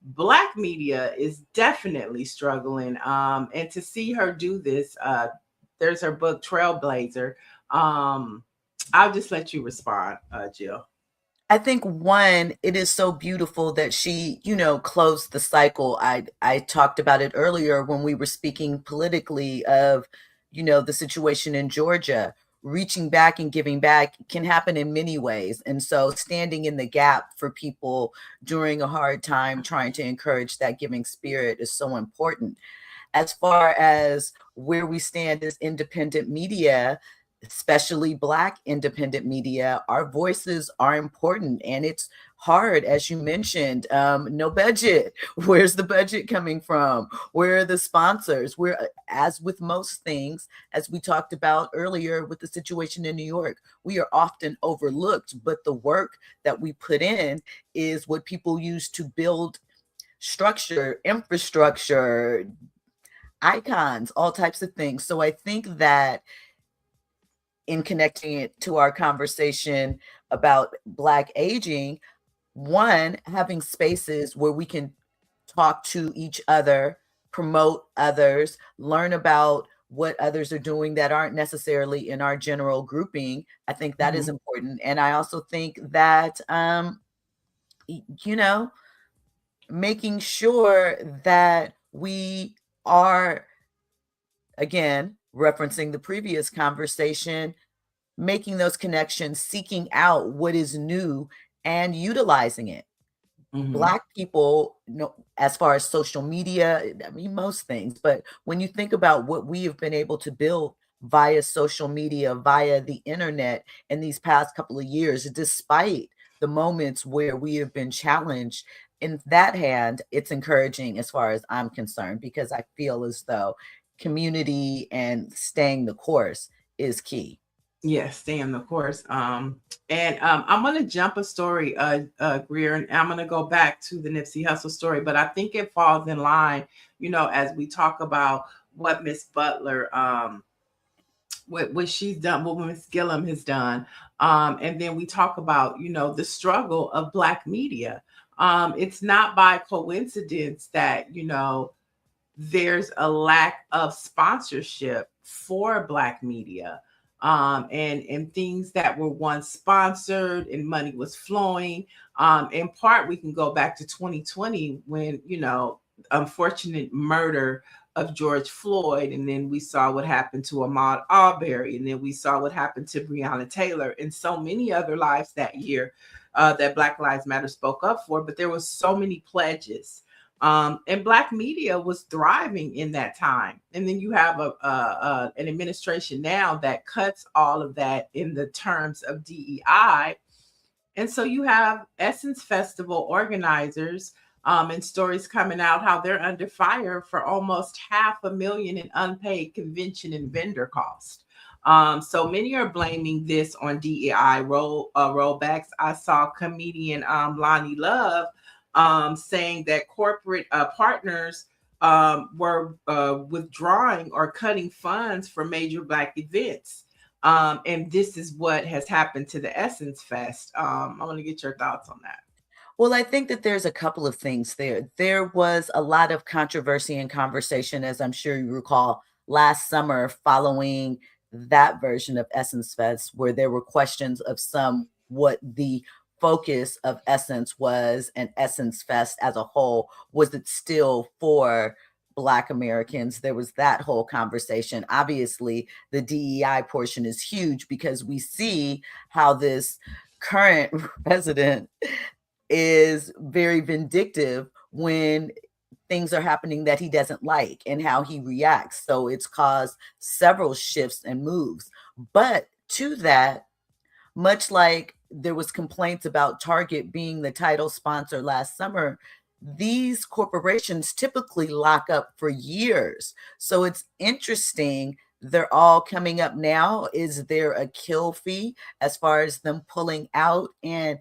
Black media is definitely struggling. And to see her do this, there's her book, Trailblazer. I'll just let you respond, Jill. I think one, it is so beautiful that she, closed the cycle. I talked about it earlier when we were speaking politically of, the situation in Georgia. Reaching back and giving back can happen in many ways. And so standing in the gap for people during a hard time, trying to encourage that giving spirit is so important. As far as where we stand as independent media, especially Black independent media, our voices are important, and it's hard, as you mentioned. No budget. Where's the budget coming from? Where are the sponsors? Where, as with most things, as we talked about earlier with the situation in New York, we are often overlooked, but the work that we put in is what people use to build structure, infrastructure, icons, all types of things. So I think that in connecting it to our conversation about Black aging, one, having spaces where we can talk to each other, promote others, learn about what others are doing that aren't necessarily in our general grouping. I think that is important. And I also think that, making sure that we are, again, referencing the previous conversation, making those connections, seeking out what is new and utilizing it. Black people, as far as social media, I mean, most things, but when you think about what we have been able to build via social media, via the internet in these past couple of years, despite the moments where we have been challenged, in that hand, it's encouraging as far as I'm concerned, because I feel as though community and staying the course is key. Yes, staying the course. I'm going to jump a story, Greer, and I'm going to go back to the Nipsey Hussle story, but I think it falls in line, as we talk about what Miss Butler, what she's done, what Miss Gillum has done. And then we talk about, the struggle of Black media. It's not by coincidence that, there's a lack of sponsorship for Black media. and things that were once sponsored and money was flowing. In part, we can go back to 2020 when, unfortunate murder of George Floyd, and then we saw what happened to Ahmaud Arbery, and then we saw what happened to Breonna Taylor, and so many other lives that year that Black Lives Matter spoke up for. But there was so many pledges, and Black media was thriving in that time. And then you have an administration now that cuts all of that in the terms of DEI, and so you have Essence Festival organizers. And stories coming out how they're under fire for almost $500,000 in unpaid convention and vendor cost. So many are blaming this on DEI rollbacks. I saw comedian Lonnie Love saying that corporate partners were withdrawing or cutting funds for major Black events. And this is what has happened to the Essence Fest. I want to get your thoughts on that. Well, I think that there's a couple of things there. There was a lot of controversy and conversation, as I'm sure you recall, last summer following that version of Essence Fest, where there were questions of what the focus of Essence was and Essence Fest as a whole. Was it still for Black Americans? There was that whole conversation. Obviously, the DEI portion is huge because we see how this current president is very vindictive when things are happening that he doesn't like and how he reacts. So it's caused several shifts and moves. But to that, much like there was complaints about Target being the title sponsor last summer, these corporations typically lock up for years. So it's interesting. They're all coming up now. Is there a kill fee as far as them pulling out? And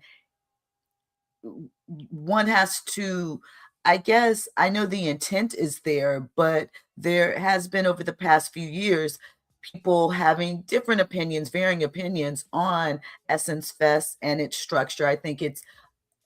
one has to, I guess, I know the intent is there, but there has been over the past few years, people having different opinions, varying opinions on Essence Fest and its structure. I think it's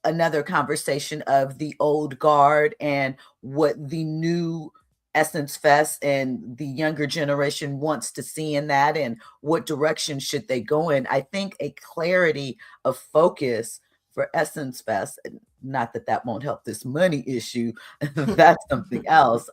another conversation of the old guard and what the new Essence Fest and the younger generation wants to see in that, and what direction should they go in. I think a clarity of focus for Essence Fest, not that that won't help this money issue, that's something else.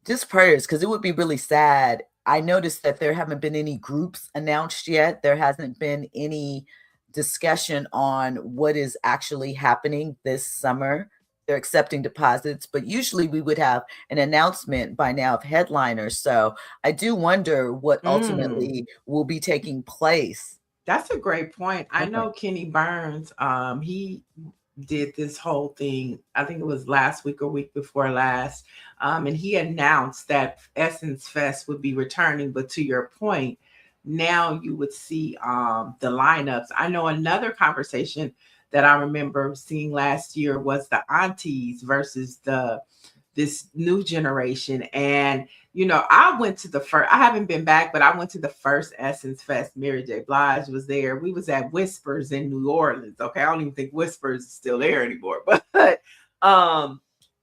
Just prayers, because it would be really sad. I noticed that there haven't been any groups announced yet. There hasn't been any discussion on what is actually happening this summer. They're accepting deposits, but usually we would have an announcement by now of headliners. So I do wonder what ultimately will be taking place. That's a great point. I know Kenny Burns, he did this whole thing, I think it was last week or week before last, and he announced that Essence Fest would be returning. But to your point, now you would see the lineups. I know another conversation that I remember seeing last year was the aunties versus this new generation. And I went to the first, I haven't been back, but I went to the first Essence Fest. Mary J. Blige was there. We was at Whispers in New Orleans. Okay. I don't even think Whispers is still there anymore, but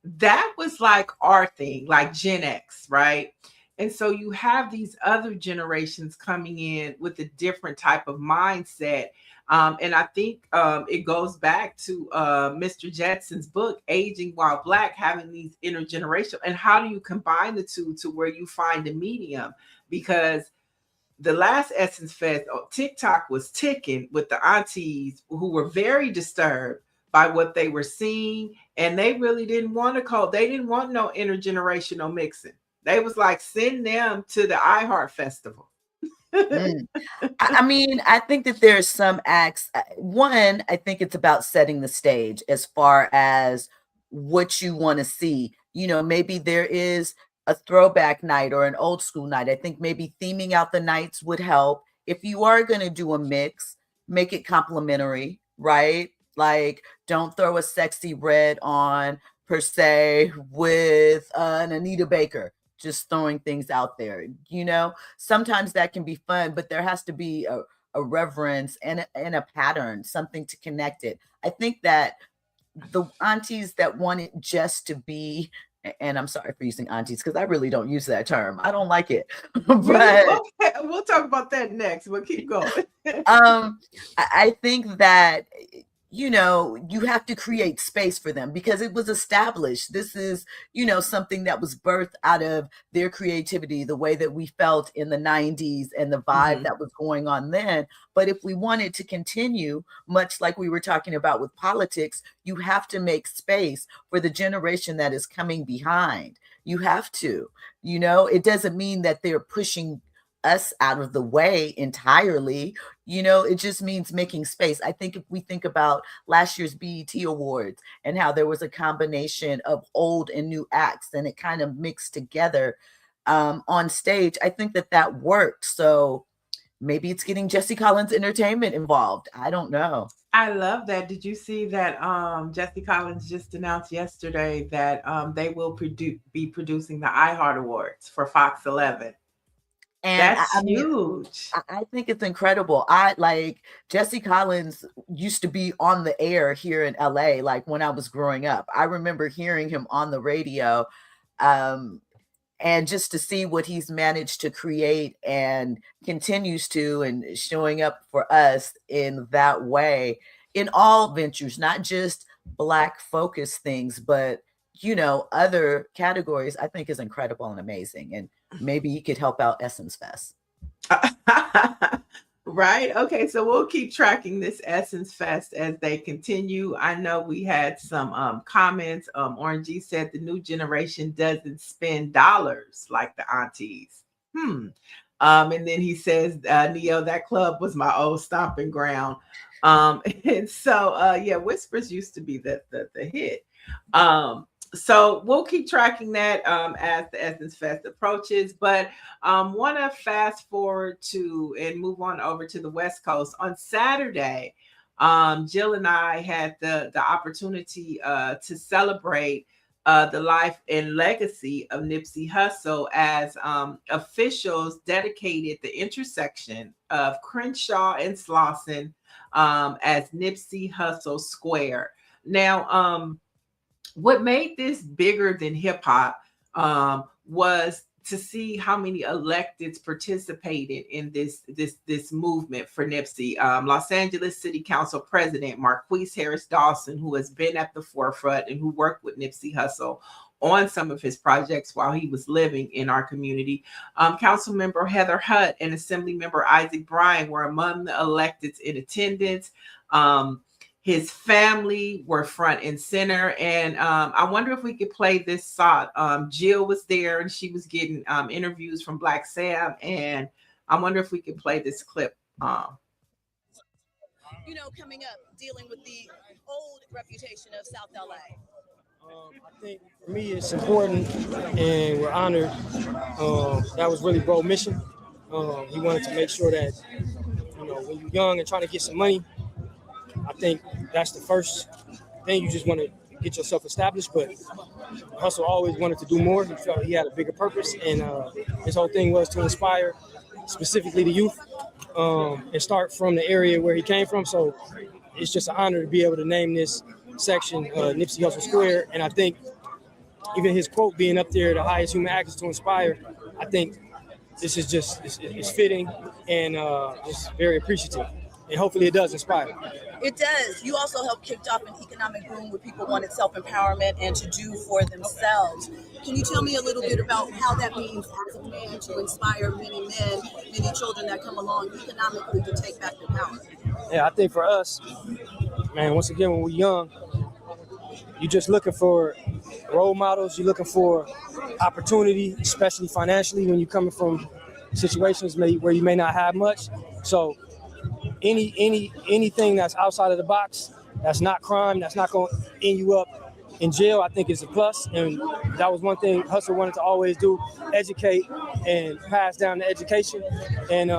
that was like our thing, like Gen X, right? And so you have these other generations coming in with a different type of mindset. And I think it goes back to Mr. Jackson's book, Aging While Black, having these intergenerational. And how do you combine the two to where you find a medium? Because the last Essence Fest, TikTok was ticking with the aunties who were very disturbed by what they were seeing. And they really didn't want they didn't want no intergenerational mixing. They was like, send them to the iHeart Festival. I mean, I think that there's some acts. One, I think it's about setting the stage as far as what you want to see. Maybe there is a throwback night or an old school night. I think maybe theming out the nights would help. If you are going to do a mix, make it complimentary, right? Like, don't throw a Sexy Red on per se with an Anita Baker. Just throwing things out there, sometimes that can be fun, but there has to be a reverence and a pattern, something to connect it. I think that the aunties that want it just to be and I'm sorry for using aunties because I really don't use that term. I don't like it. But we'll talk about that next. We'll keep going. I think that, you know, you have to create space for them because it was established. This is, you know, something that was birthed out of their creativity, the way that we felt in the 90s and the vibe that was going on then. But if we wanted to continue, much like we were talking about with politics, you have to make space for the generation that is coming behind. You have to, you know, it doesn't mean that they're pushing us out of the way entirely. You know, it just means making space. I think if we think about last year's BET Awards and how there was a combination of old and new acts and it kind of mixed together on stage, I think that that worked. So maybe it's getting Jesse Collins Entertainment involved. I don't know. I love that. Did you see that Jesse Collins just announced yesterday that they will be producing the iHeart Awards for Fox 11? And that's huge. I think it's incredible. I like Jesse Collins used to be on the air here in LA, like when I was growing up. I remember hearing him on the radio. And just to see what he's managed to create and continues to, and showing up for us in that way in all ventures, not just Black focused things, but, you know, other categories, I think is incredible and amazing. And maybe he could help out Essence Fest. Right. Okay. So we'll keep tracking this Essence Fest as they continue. I know we had some comments. Orange G said the new generation doesn't spend dollars like the aunties. And then he says, Neo, that club was my old stomping ground. And so, yeah, Whispers used to be the hit. So we'll keep tracking that as the Essence Fest approaches, but want to fast forward to and move on over to the West Coast. On Saturday, Jill and I had the opportunity to celebrate the life and legacy of Nipsey Hussle as officials dedicated the intersection of Crenshaw and Slauson as Nipsey Hussle Square. Now, what made this bigger than hip hop was to see how many electeds participated in this movement for Nipsey. Los Angeles City Council President Marquise Harris Dawson, who has been at the forefront and who worked with Nipsey Hussle on some of his projects while he was living in our community. Council member Heather Hutt and Assembly member Isaac Bryan were among the electeds in attendance. His family were front and center. And I wonder if we could play this shot. Jill was there and she was getting interviews from Black Sam. And I wonder if we could play this clip. You know, coming up, dealing with the old reputation of South LA. I think for me it's important and we're honored. That was really Bro's mission. He wanted to make sure that, you know, when you're young and trying to get some money, I think that's the first thing. You just want to get yourself established, but Hussle always wanted to do more. He felt he had a bigger purpose, and his whole thing was to inspire specifically the youth and start from the area where he came from. So it's just an honor to be able to name this section Nipsey Hussle Square. And I think even his quote being up there, the highest human act is to inspire, I think this is just, it's fitting and it's very appreciative. And hopefully it does inspire. It does. You also helped kick off an economic boom where people wanted self-empowerment and to do for themselves. Can you tell me a little bit about how that means as a man to inspire many men, many children that come along economically to take back their power? Yeah, I think for us, man, once again, when we're young, you're just looking for role models. You're looking for opportunity, especially financially, when you're coming from situations where you may not have much. So anything that's outside of the box, that's not crime, that's not going to end you up in jail, I think is a plus. And that was one thing Hussle wanted to always do, educate and pass down the education. And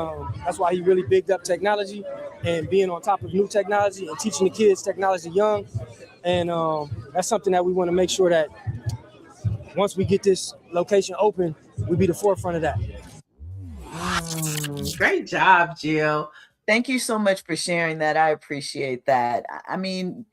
that's why he really bigged up technology and being on top of new technology and teaching the kids technology young. And that's something that we want to make sure that once we get this location open, we be the forefront of that. Great job, Jill. Thank you so much for sharing that. I appreciate that. I mean,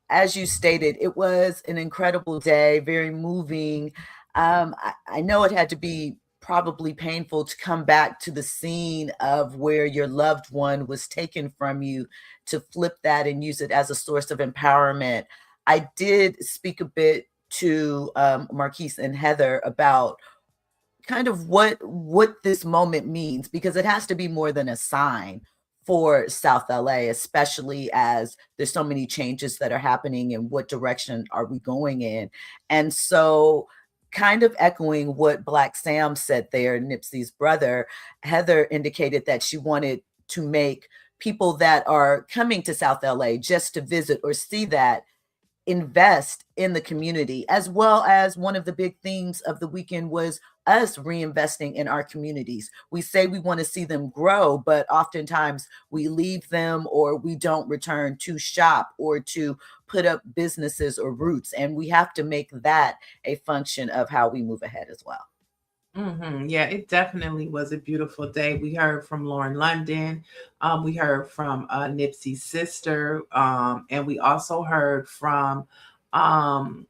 as you stated, it was an incredible day, very moving. I know it had to be probably painful to come back to the scene of where your loved one was taken from you, to flip that and use it as a source of empowerment. I did speak a bit to Marquise and Heather about kind of what this moment means, because it has to be more than a sign for South LA, especially as there's so many changes that are happening, and what direction are we going in? And so, kind of echoing what Black Sam said there, Nipsey's brother, Heather indicated that she wanted to make people that are coming to South LA just to visit or see that invest in the community, as well as one of the big themes of the weekend was us reinvesting in our communities. We say we want to see them grow, but oftentimes we leave them, or we don't return to shop or to put up businesses or roots. And we have to make that a function of how we move ahead as well. Yeah, it definitely was a beautiful day. We heard from Lauren London. We heard from Nipsey's sister. And we also heard from Lauren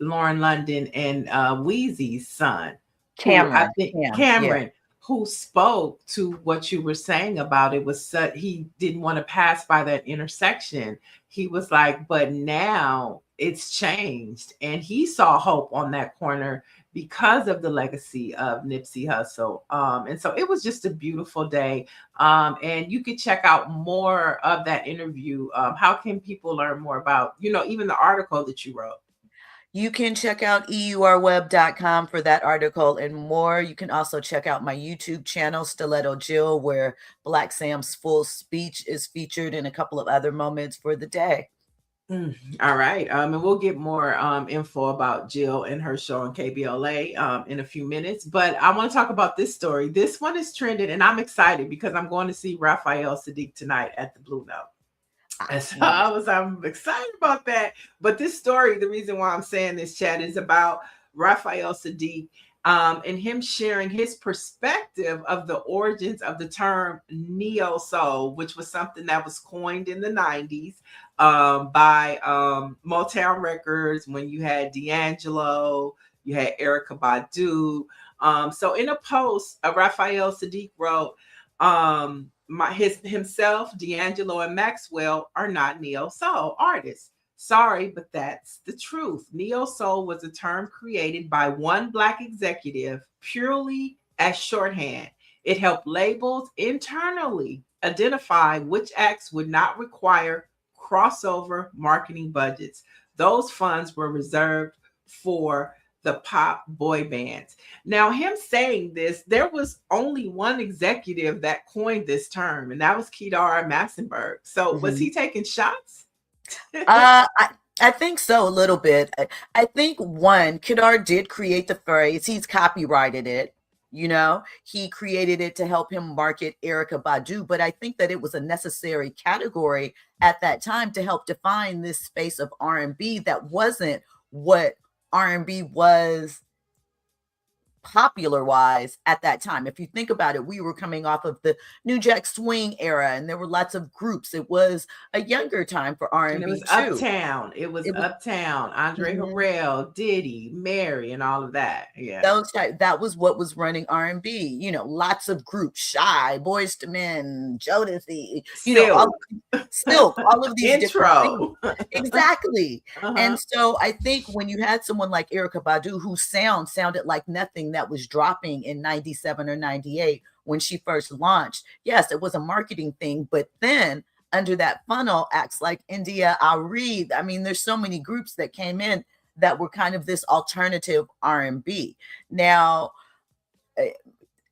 London and Weezy's son, Cameron. Cameron, who spoke to what you were saying about it. Was he didn't want to pass by that intersection. He was like, but now it's changed. And he saw hope on that corner because of the legacy of Nipsey Hussle. And so it was just a beautiful day. And you could check out more of that interview. How can people learn more about, even the article that you wrote? You can check out eurweb.com for that article and more. You can also check out my YouTube channel, Stiletto Jill, where Black Sam's full speech is featured, and a couple of other moments for the day. All right. And we'll get more info about Jill and her show on KBLA in a few minutes. But I want to talk about this story. This one is trending, and I'm excited because I'm going to see Raphael Sadiq tonight at the Blue Note. And so I'm excited about that. But this story, the reason why I'm saying this, Chad, is about Raphael Sadiq and him sharing his perspective of the origins of the term neo soul, which was something that was coined in the 90s by Motown Records, when you had D'Angelo, you had Erykah Badu. So in a post, Raphael Sadiq wrote, himself, D'Angelo, and Maxwell are not neo soul artists. Sorry, but that's the truth. Neo soul was a term created by one Black executive purely as shorthand. It helped labels internally identify which acts would not require crossover marketing budgets. Those funds were reserved for the pop boy bands. Now, him saying this, there was only one executive that coined this term, and that was Kedar Massenberg. So was he taking shots? I think so, a little bit. I think Kedar did create the phrase. He's copyrighted it. He created it to help him market Erykah Badu, but I think that it was a necessary category at that time to help define this space of R&B that wasn't what R&B was popular wise at that time. If you think about it, we were coming off of the New Jack Swing era, and there were lots of groups. It was a younger time for R&B. And it was Uptown. It was Uptown. Andre Harrell, Diddy, Mary, and all of that. Yeah, that was what was running R&B. Lots of groups: Shy, Boyz II Men, Jodeci. Silk, all of these intro. Exactly. And so I think when you had someone like Erykah Badu, whose sounded like nothing that was dropping in 97 or 98 when she first launched, yes, it was a marketing thing, but then under that funnel, acts like India Arie, I mean, there's so many groups that came in that were kind of this alternative R&B. Now,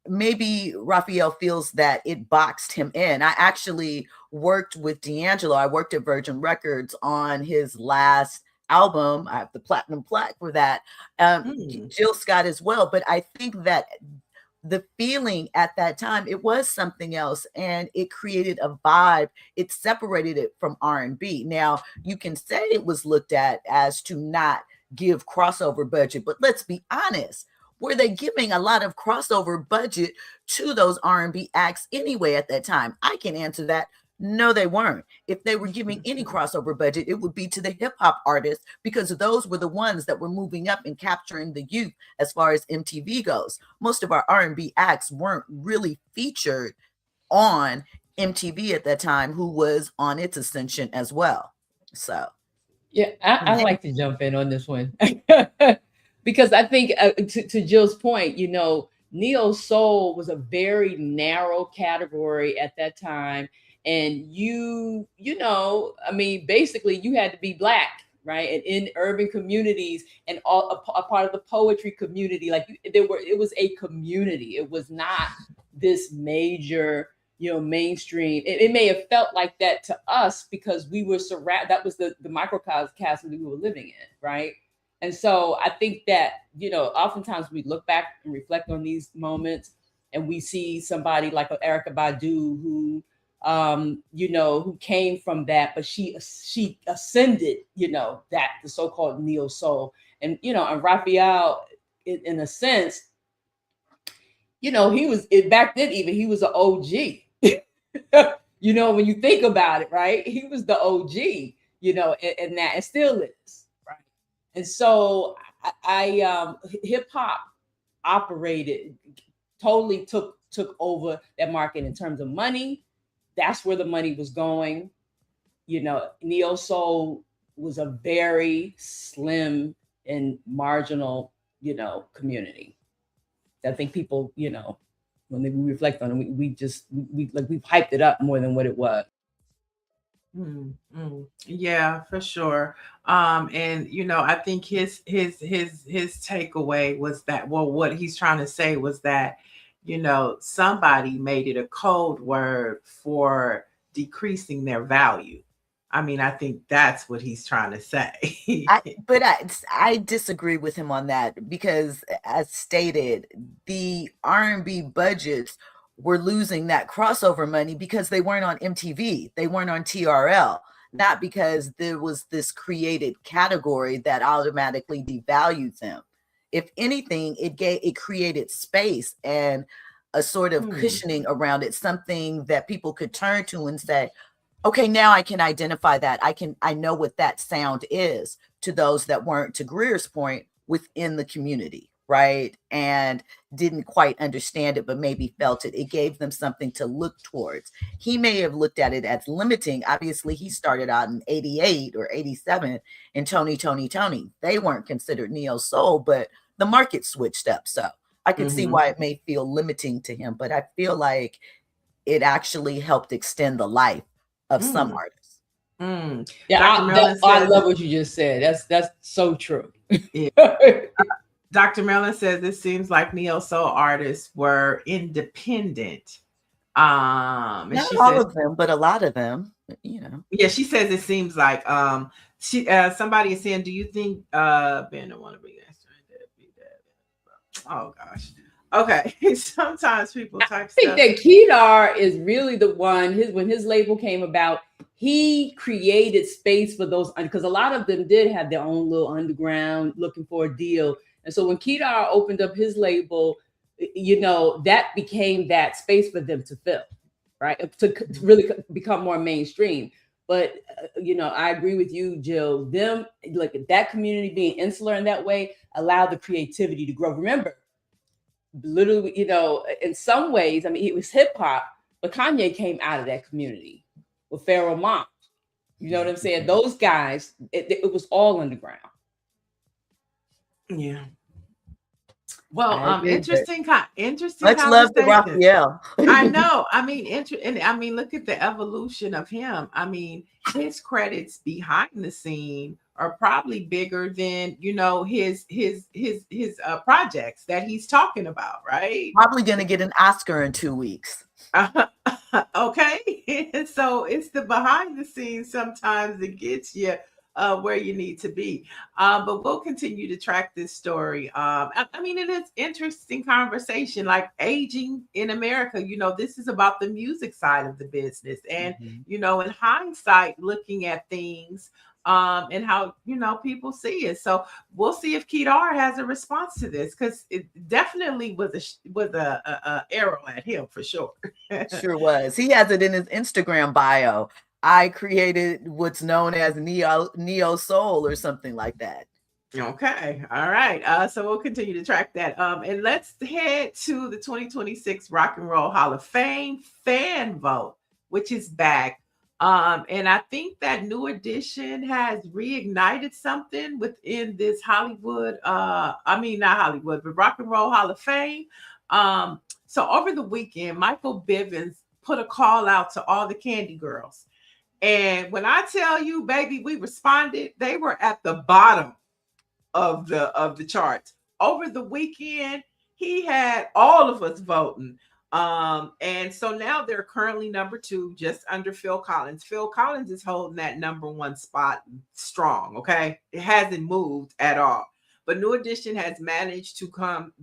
maybe Raphael feels that it boxed him in. I actually worked with D'Angelo. I worked at Virgin Records on his last album. I have the platinum plaque for that. Jill Scott as well. But I think that the feeling at that time, it was something else, and it created a vibe. It separated it from R&B. Now, you can say it was looked at as to not give crossover budget, but let's be honest. Were they giving a lot of crossover budget to those R&B acts anyway at that time? I can answer that. No, they weren't. If they were giving any crossover budget, it would be to the hip hop artists, because those were the ones that were moving up and capturing the youth as far as MTV goes. Most of our R&B acts weren't really featured on MTV at that time, who was on its ascension as well. So, yeah, I like to jump in on this one because I think to Jill's point, you know, neo soul was a very narrow category at that time. And you know, I mean, basically you had to be Black, right? And in urban communities and all a part of the poetry community, like it was a community. It was not this major, you know, mainstream. It may have felt like that to us because we were surrounded. That was the microcosm we were living in, right? And so I think that, you know, oftentimes we look back and reflect on these moments, and we see somebody like Erykah Badu who, you know, who came from that, but she ascended, you know, that the so-called neo soul, and you know, and Raphael, in a sense, you know, he was back then. Even he was an OG. You know, when you think about it, right? He was the OG. You know, and that and still is, right? And so I hip hop operated totally took over that market in terms of money. That's where the money was going. You know, neo soul was a very slim and marginal, you know, community. I think people, you know, when we reflect on it, we've hyped it up more than what it was. Yeah, for sure. And you know, I think his takeaway was that, well, what he's trying to say was that, you know, somebody made it a code word for decreasing their value. I mean, I think that's what he's trying to say. I disagree with him on that, because as stated, the R&B budgets were losing that crossover money because they weren't on MTV. They weren't on TRL, not because there was this created category that automatically devalued them. If anything, it created space and a sort of cushioning around it, something that people could turn to and say, okay, now I can identify that. I know what that sound is, to those that weren't, to Greer's point, within the community, right? And didn't quite understand it, but maybe felt it. It gave them something to look towards. He may have looked at it as limiting. Obviously, he started out in 88 or 87 in Tony. They weren't considered neo soul, but the market switched up. So I can see why it may feel limiting to him, but I feel like it actually helped extend the life of some artists. Yeah, I love what you just said. That's so true. Yeah. Dr. Mellon says it seems like neo soul artists were independent. And not all of them, but a lot of them, you know. Yeah, she says it seems like somebody is saying, do you think Ben don't want to be that? Oh gosh. Okay. Sometimes people type I think that Kedar is really the one, when his label came about, he created space for those, because a lot of them did have their own little underground looking for a deal. And so when Kedar opened up his label, you know, that became that space for them to fill, right? To really become more mainstream. But, you know, I agree with you, Jill. Them, like that community being insular in that way, allowed the creativity to grow. Remember, literally, you know, in some ways, I mean, it was hip hop, but Kanye came out of that community with Pharoah Monch. You know what I'm saying? Those guys, it was all underground. Yeah. Well, interesting. Much love to Raphael. I know. I mean, look at the evolution of him. I mean, his credits behind the scene are probably bigger than, you know, his projects that he's talking about, right? Probably gonna get an Oscar in 2 weeks. Okay. So it's the behind the scenes sometimes that gets you where you need to be. But we'll continue to track this story. I mean, it is interesting conversation, like aging in America. You know, this is about the music side of the business. And, you know, in hindsight, looking at things, and how, you know, people see it. So we'll see if Kedar has a response to this, because it definitely was a arrow at him for sure. Sure was. He has it in his Instagram bio. I created what's known as neo soul or something like that. Okay. All right. So we'll continue to track that. And let's head to the 2026 Rock and Roll Hall of Fame fan vote, which is back. And I think that New Edition has reignited something within this Hollywood. I mean, not Hollywood, but Rock and Roll Hall of Fame. So over the weekend, Michael Bivins put a call out to all the Candy Girls. And when I tell you, baby, we responded, they were at the bottom of the charts. Over the weekend, he had all of us voting. And so now they're currently number 2, just under Phil Collins. Phil Collins is holding that number 1 spot strong. Okay, it hasn't moved at all. But New Edition has managed to come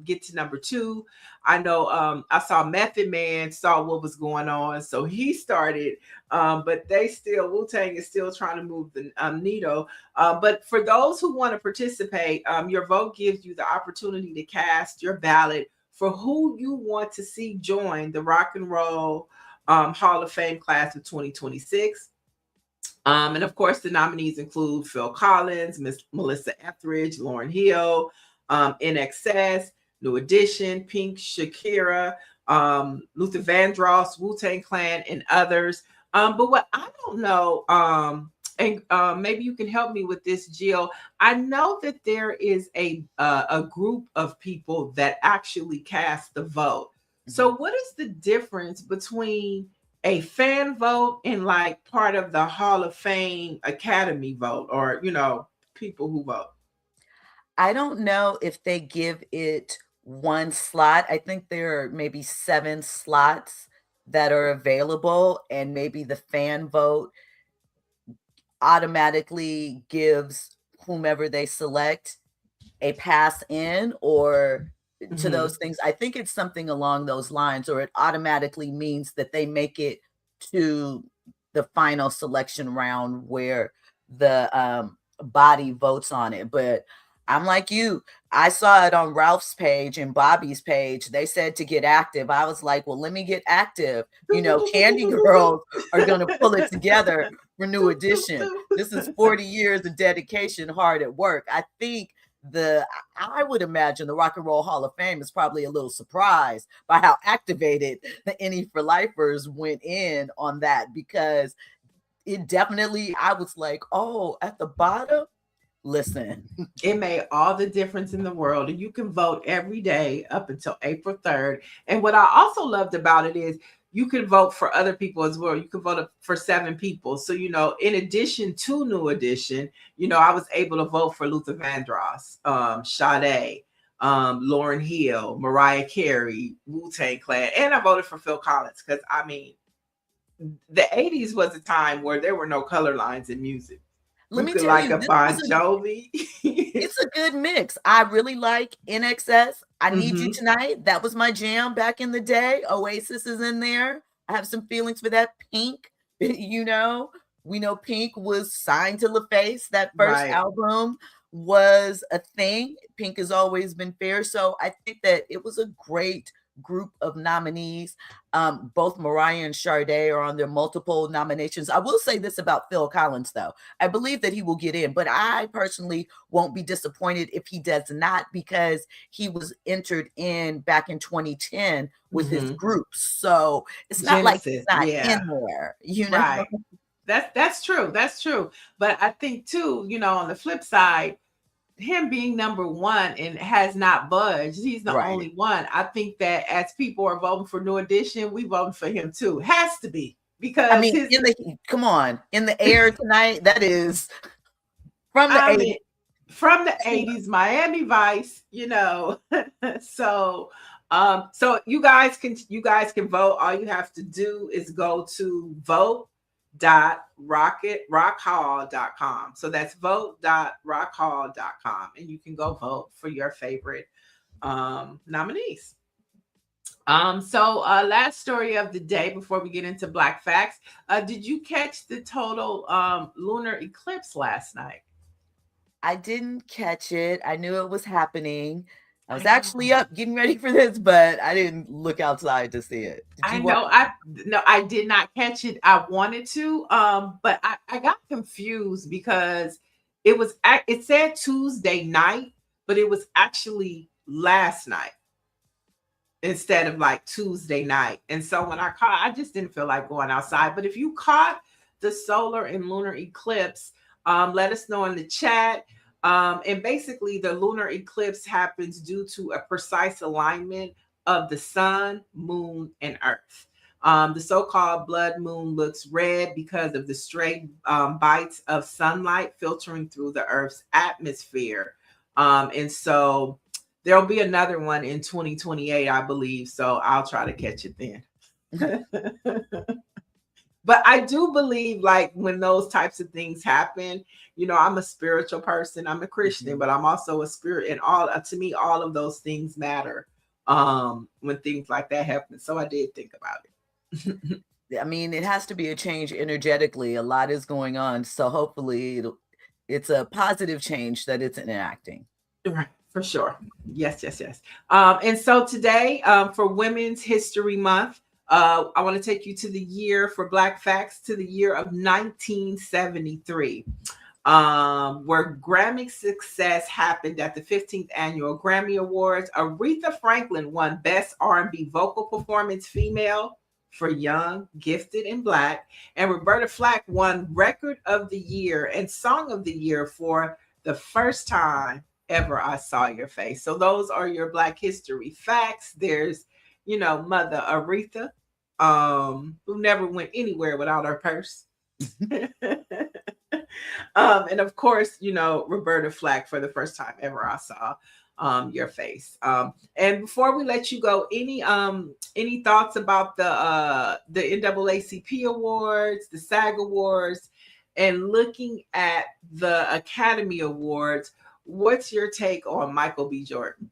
get to number 2. I know I saw Method Man saw what was going on, so he started. But they still, Wu-Tang is still trying to move the needle. But for those who want to participate, your vote gives you the opportunity to cast your ballot for who you want to see join the Rock and Roll Hall of Fame class of 2026. And of course, the nominees include Phil Collins, Miss Melissa Etheridge, Lauryn Hill, NXS, New Edition, Pink, Shakira, Luther Vandross, Wu-Tang Clan, and others. But what I don't know, and maybe you can help me with this, Jill. I know that there is a group of people that actually cast the vote. So what is the difference between a fan vote and like part of the Hall of Fame Academy vote, or, you know, people who vote? I don't know if they give it one slot. I think there are maybe 7 slots that are available, and maybe the fan vote automatically gives whomever they select a pass in, or to those things. I think it's something along those lines, or it automatically means that they make it to the final selection round where the body votes on it. But I'm like you, I saw it on Ralph's page and Bobby's page. They said to get active. I was like, well, let me get active. You know, Candy Girls are going to pull it together for New Edition. This is 40 years of dedication, hard at work. I think I would imagine the Rock and Roll Hall of Fame is probably a little surprised by how activated the Any for Lifers went in on that, because it definitely, I was like, oh, at the bottom, listen. It made all the difference in the world. And you can vote every day up until April 3rd. And what I also loved about it is you can vote for other people as well. You can vote for 7 people. So, you know, in addition to New Edition, you know, I was able to vote for Luther Vandross, Sade, Lauryn Hill, Mariah Carey, Wu-Tang Clan, and I voted for Phil Collins, because, I mean, the 80s was a time where there were no color lines in music. Let me tell like you, a Bon Jovi. It's a good mix. I really like NXS. I Need You Tonight. That was my jam back in the day. Oasis is in there. I have some feelings for that. Pink, you know, we know Pink was signed to LaFace. That first album was a thing. Pink has always been fair. So I think that it was a great group of nominees. Both Mariah and Sade are on their multiple nominations. I will say this about Phil Collins, though. I believe that he will get in, but I personally won't be disappointed if he does not, because he was entered in back in 2010 with his group. So it's not like he's not in there, you know? Right. That's true. That's true. But I think too, you know, on the flip side, him being number 1 and has not budged, he's the only one. I think that as people are voting for New Edition, we voting for him too. Has to be, because I mean, come on, In the Air Tonight, that is from the 80s. From the 80s, Miami Vice, you know. So you guys can vote. All you have to do is go to vote.rockhall.com. So that's vote.rockhall.com, and you can go vote for your favorite nominees. Last story of the day before we get into Black Facts. Did you catch the total lunar eclipse last night? I didn't catch it. I knew it was happening. I was I actually know. up getting ready for this, but I didn't look outside to see it. Did I you know. watch? I did not catch it. I wanted to, but I got confused because it said Tuesday night, but it was actually last night instead of like Tuesday night. And so when I just didn't feel like going outside. But if you caught the solar and lunar eclipse, let us know in the chat. And basically, the lunar eclipse happens due to a precise alignment of the sun, moon, and earth. The so-called blood moon looks red because of the stray bites of sunlight filtering through the Earth's atmosphere. And so there'll be another one in 2028, I believe. So I'll try to catch it then. But I do believe, like, when those types of things happen, I'm a spiritual person. I'm a Christian, but I'm also a spirit. And to me, all of those things matter when things like that happen. So I did think about it. I mean, it has to be a change energetically. A lot is going on. So hopefully it's a positive change that it's enacting. Right. For sure. Yes. And so today, for Women's History Month, I want to take you to the year for Black Facts, to the year of 1973, where Grammy success happened at the 15th Annual Grammy Awards. Aretha Franklin won Best R&B Vocal Performance Female for Young, Gifted, and Black. And Roberta Flack won Record of the Year and Song of the Year for The First Time Ever I Saw Your Face. So those are your Black History facts. There's, Mother Aretha, who never went anywhere without her purse. And of course, Roberta Flack, for the first time ever I saw your face. And before we let you go, any thoughts about the NAACP awards, the SAG awards, and looking at the Academy Awards? What's your take on Michael B. Jordan?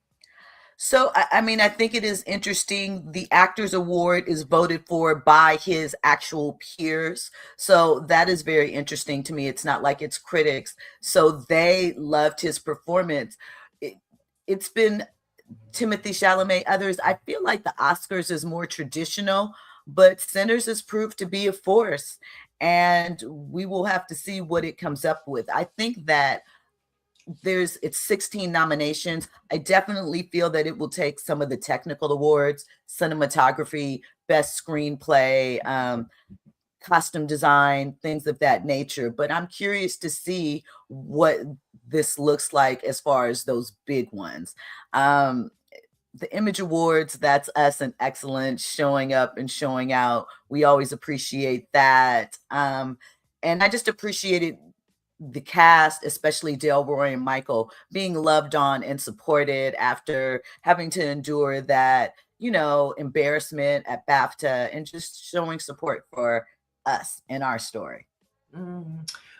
So, I mean, I think it is interesting. The Actors Award is voted for by his actual peers. So that is very interesting to me. It's not like it's critics. So they loved his performance. It's been Timothy Chalamet, others. I feel like the Oscars is more traditional, but Sinners has proved to be a force. And we will have to see what it comes up with. I think that it's 16 nominations. I definitely feel that it will take some of the technical awards, cinematography, best screenplay, costume design, things of that nature. But I'm curious to see what this looks like as far as those big ones. The Image Awards, that's us and excellence, showing up and showing out. We always appreciate that. And I just appreciated the cast, especially Delroy and Michael, being loved on and supported after having to endure that, embarrassment at BAFTA, and just showing support for us and our story.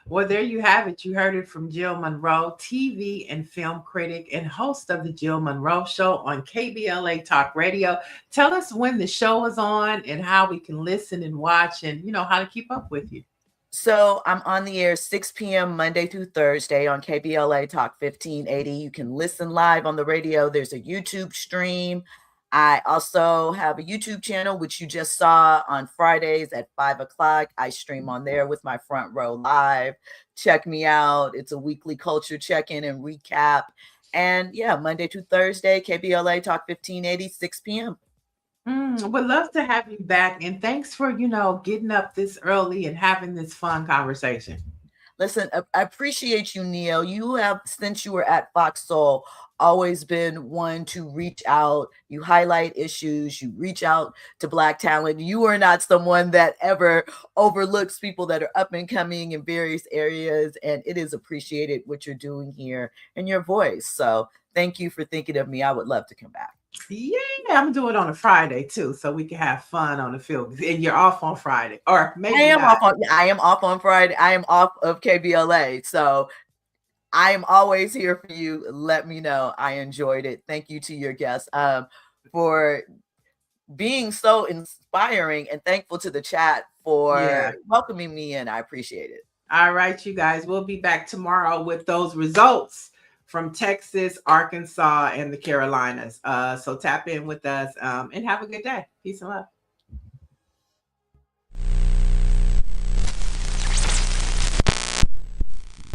Well, there you have it. You heard it from Jill Munroe, TV and film critic and host of the Jill Munroe Show on KBLA Talk Radio. Tell us when the show is on and how we can listen and watch, and how to keep up with you. So I'm on the air 6 p.m. Monday through Thursday on KBLA Talk 1580. You can listen live on the radio. There's a YouTube stream. I also have a YouTube channel, which you just saw on Fridays at 5 o'clock. I stream on there with my Front Row Live. Check me out. It's a weekly culture check-in and recap. And yeah, Monday through Thursday, KBLA Talk 1580, 6 p.m. Would love to have you back. And thanks for, getting up this early and having this fun conversation. Listen, I appreciate you, Neil. You have, since you were at Fox Soul, always been one to reach out. You highlight issues. You reach out to Black talent. You are not someone that ever overlooks people that are up and coming in various areas. And it is appreciated what you're doing here and your voice. So thank you for thinking of me. I would love to come back. Yeah, I'm doing it on a Friday too, so we can have fun on the field. And you're off on Friday, or maybe I am off on Friday. I am off of KBLA, so I am always here for you. Let me know. I enjoyed it. Thank you to your guests for being so inspiring, and thankful to the chat for Yeah. welcoming me in. I appreciate it. All right, you guys, we'll be back tomorrow with those results from Texas, Arkansas, and the Carolinas. So tap in with us and have a good day. Peace and love.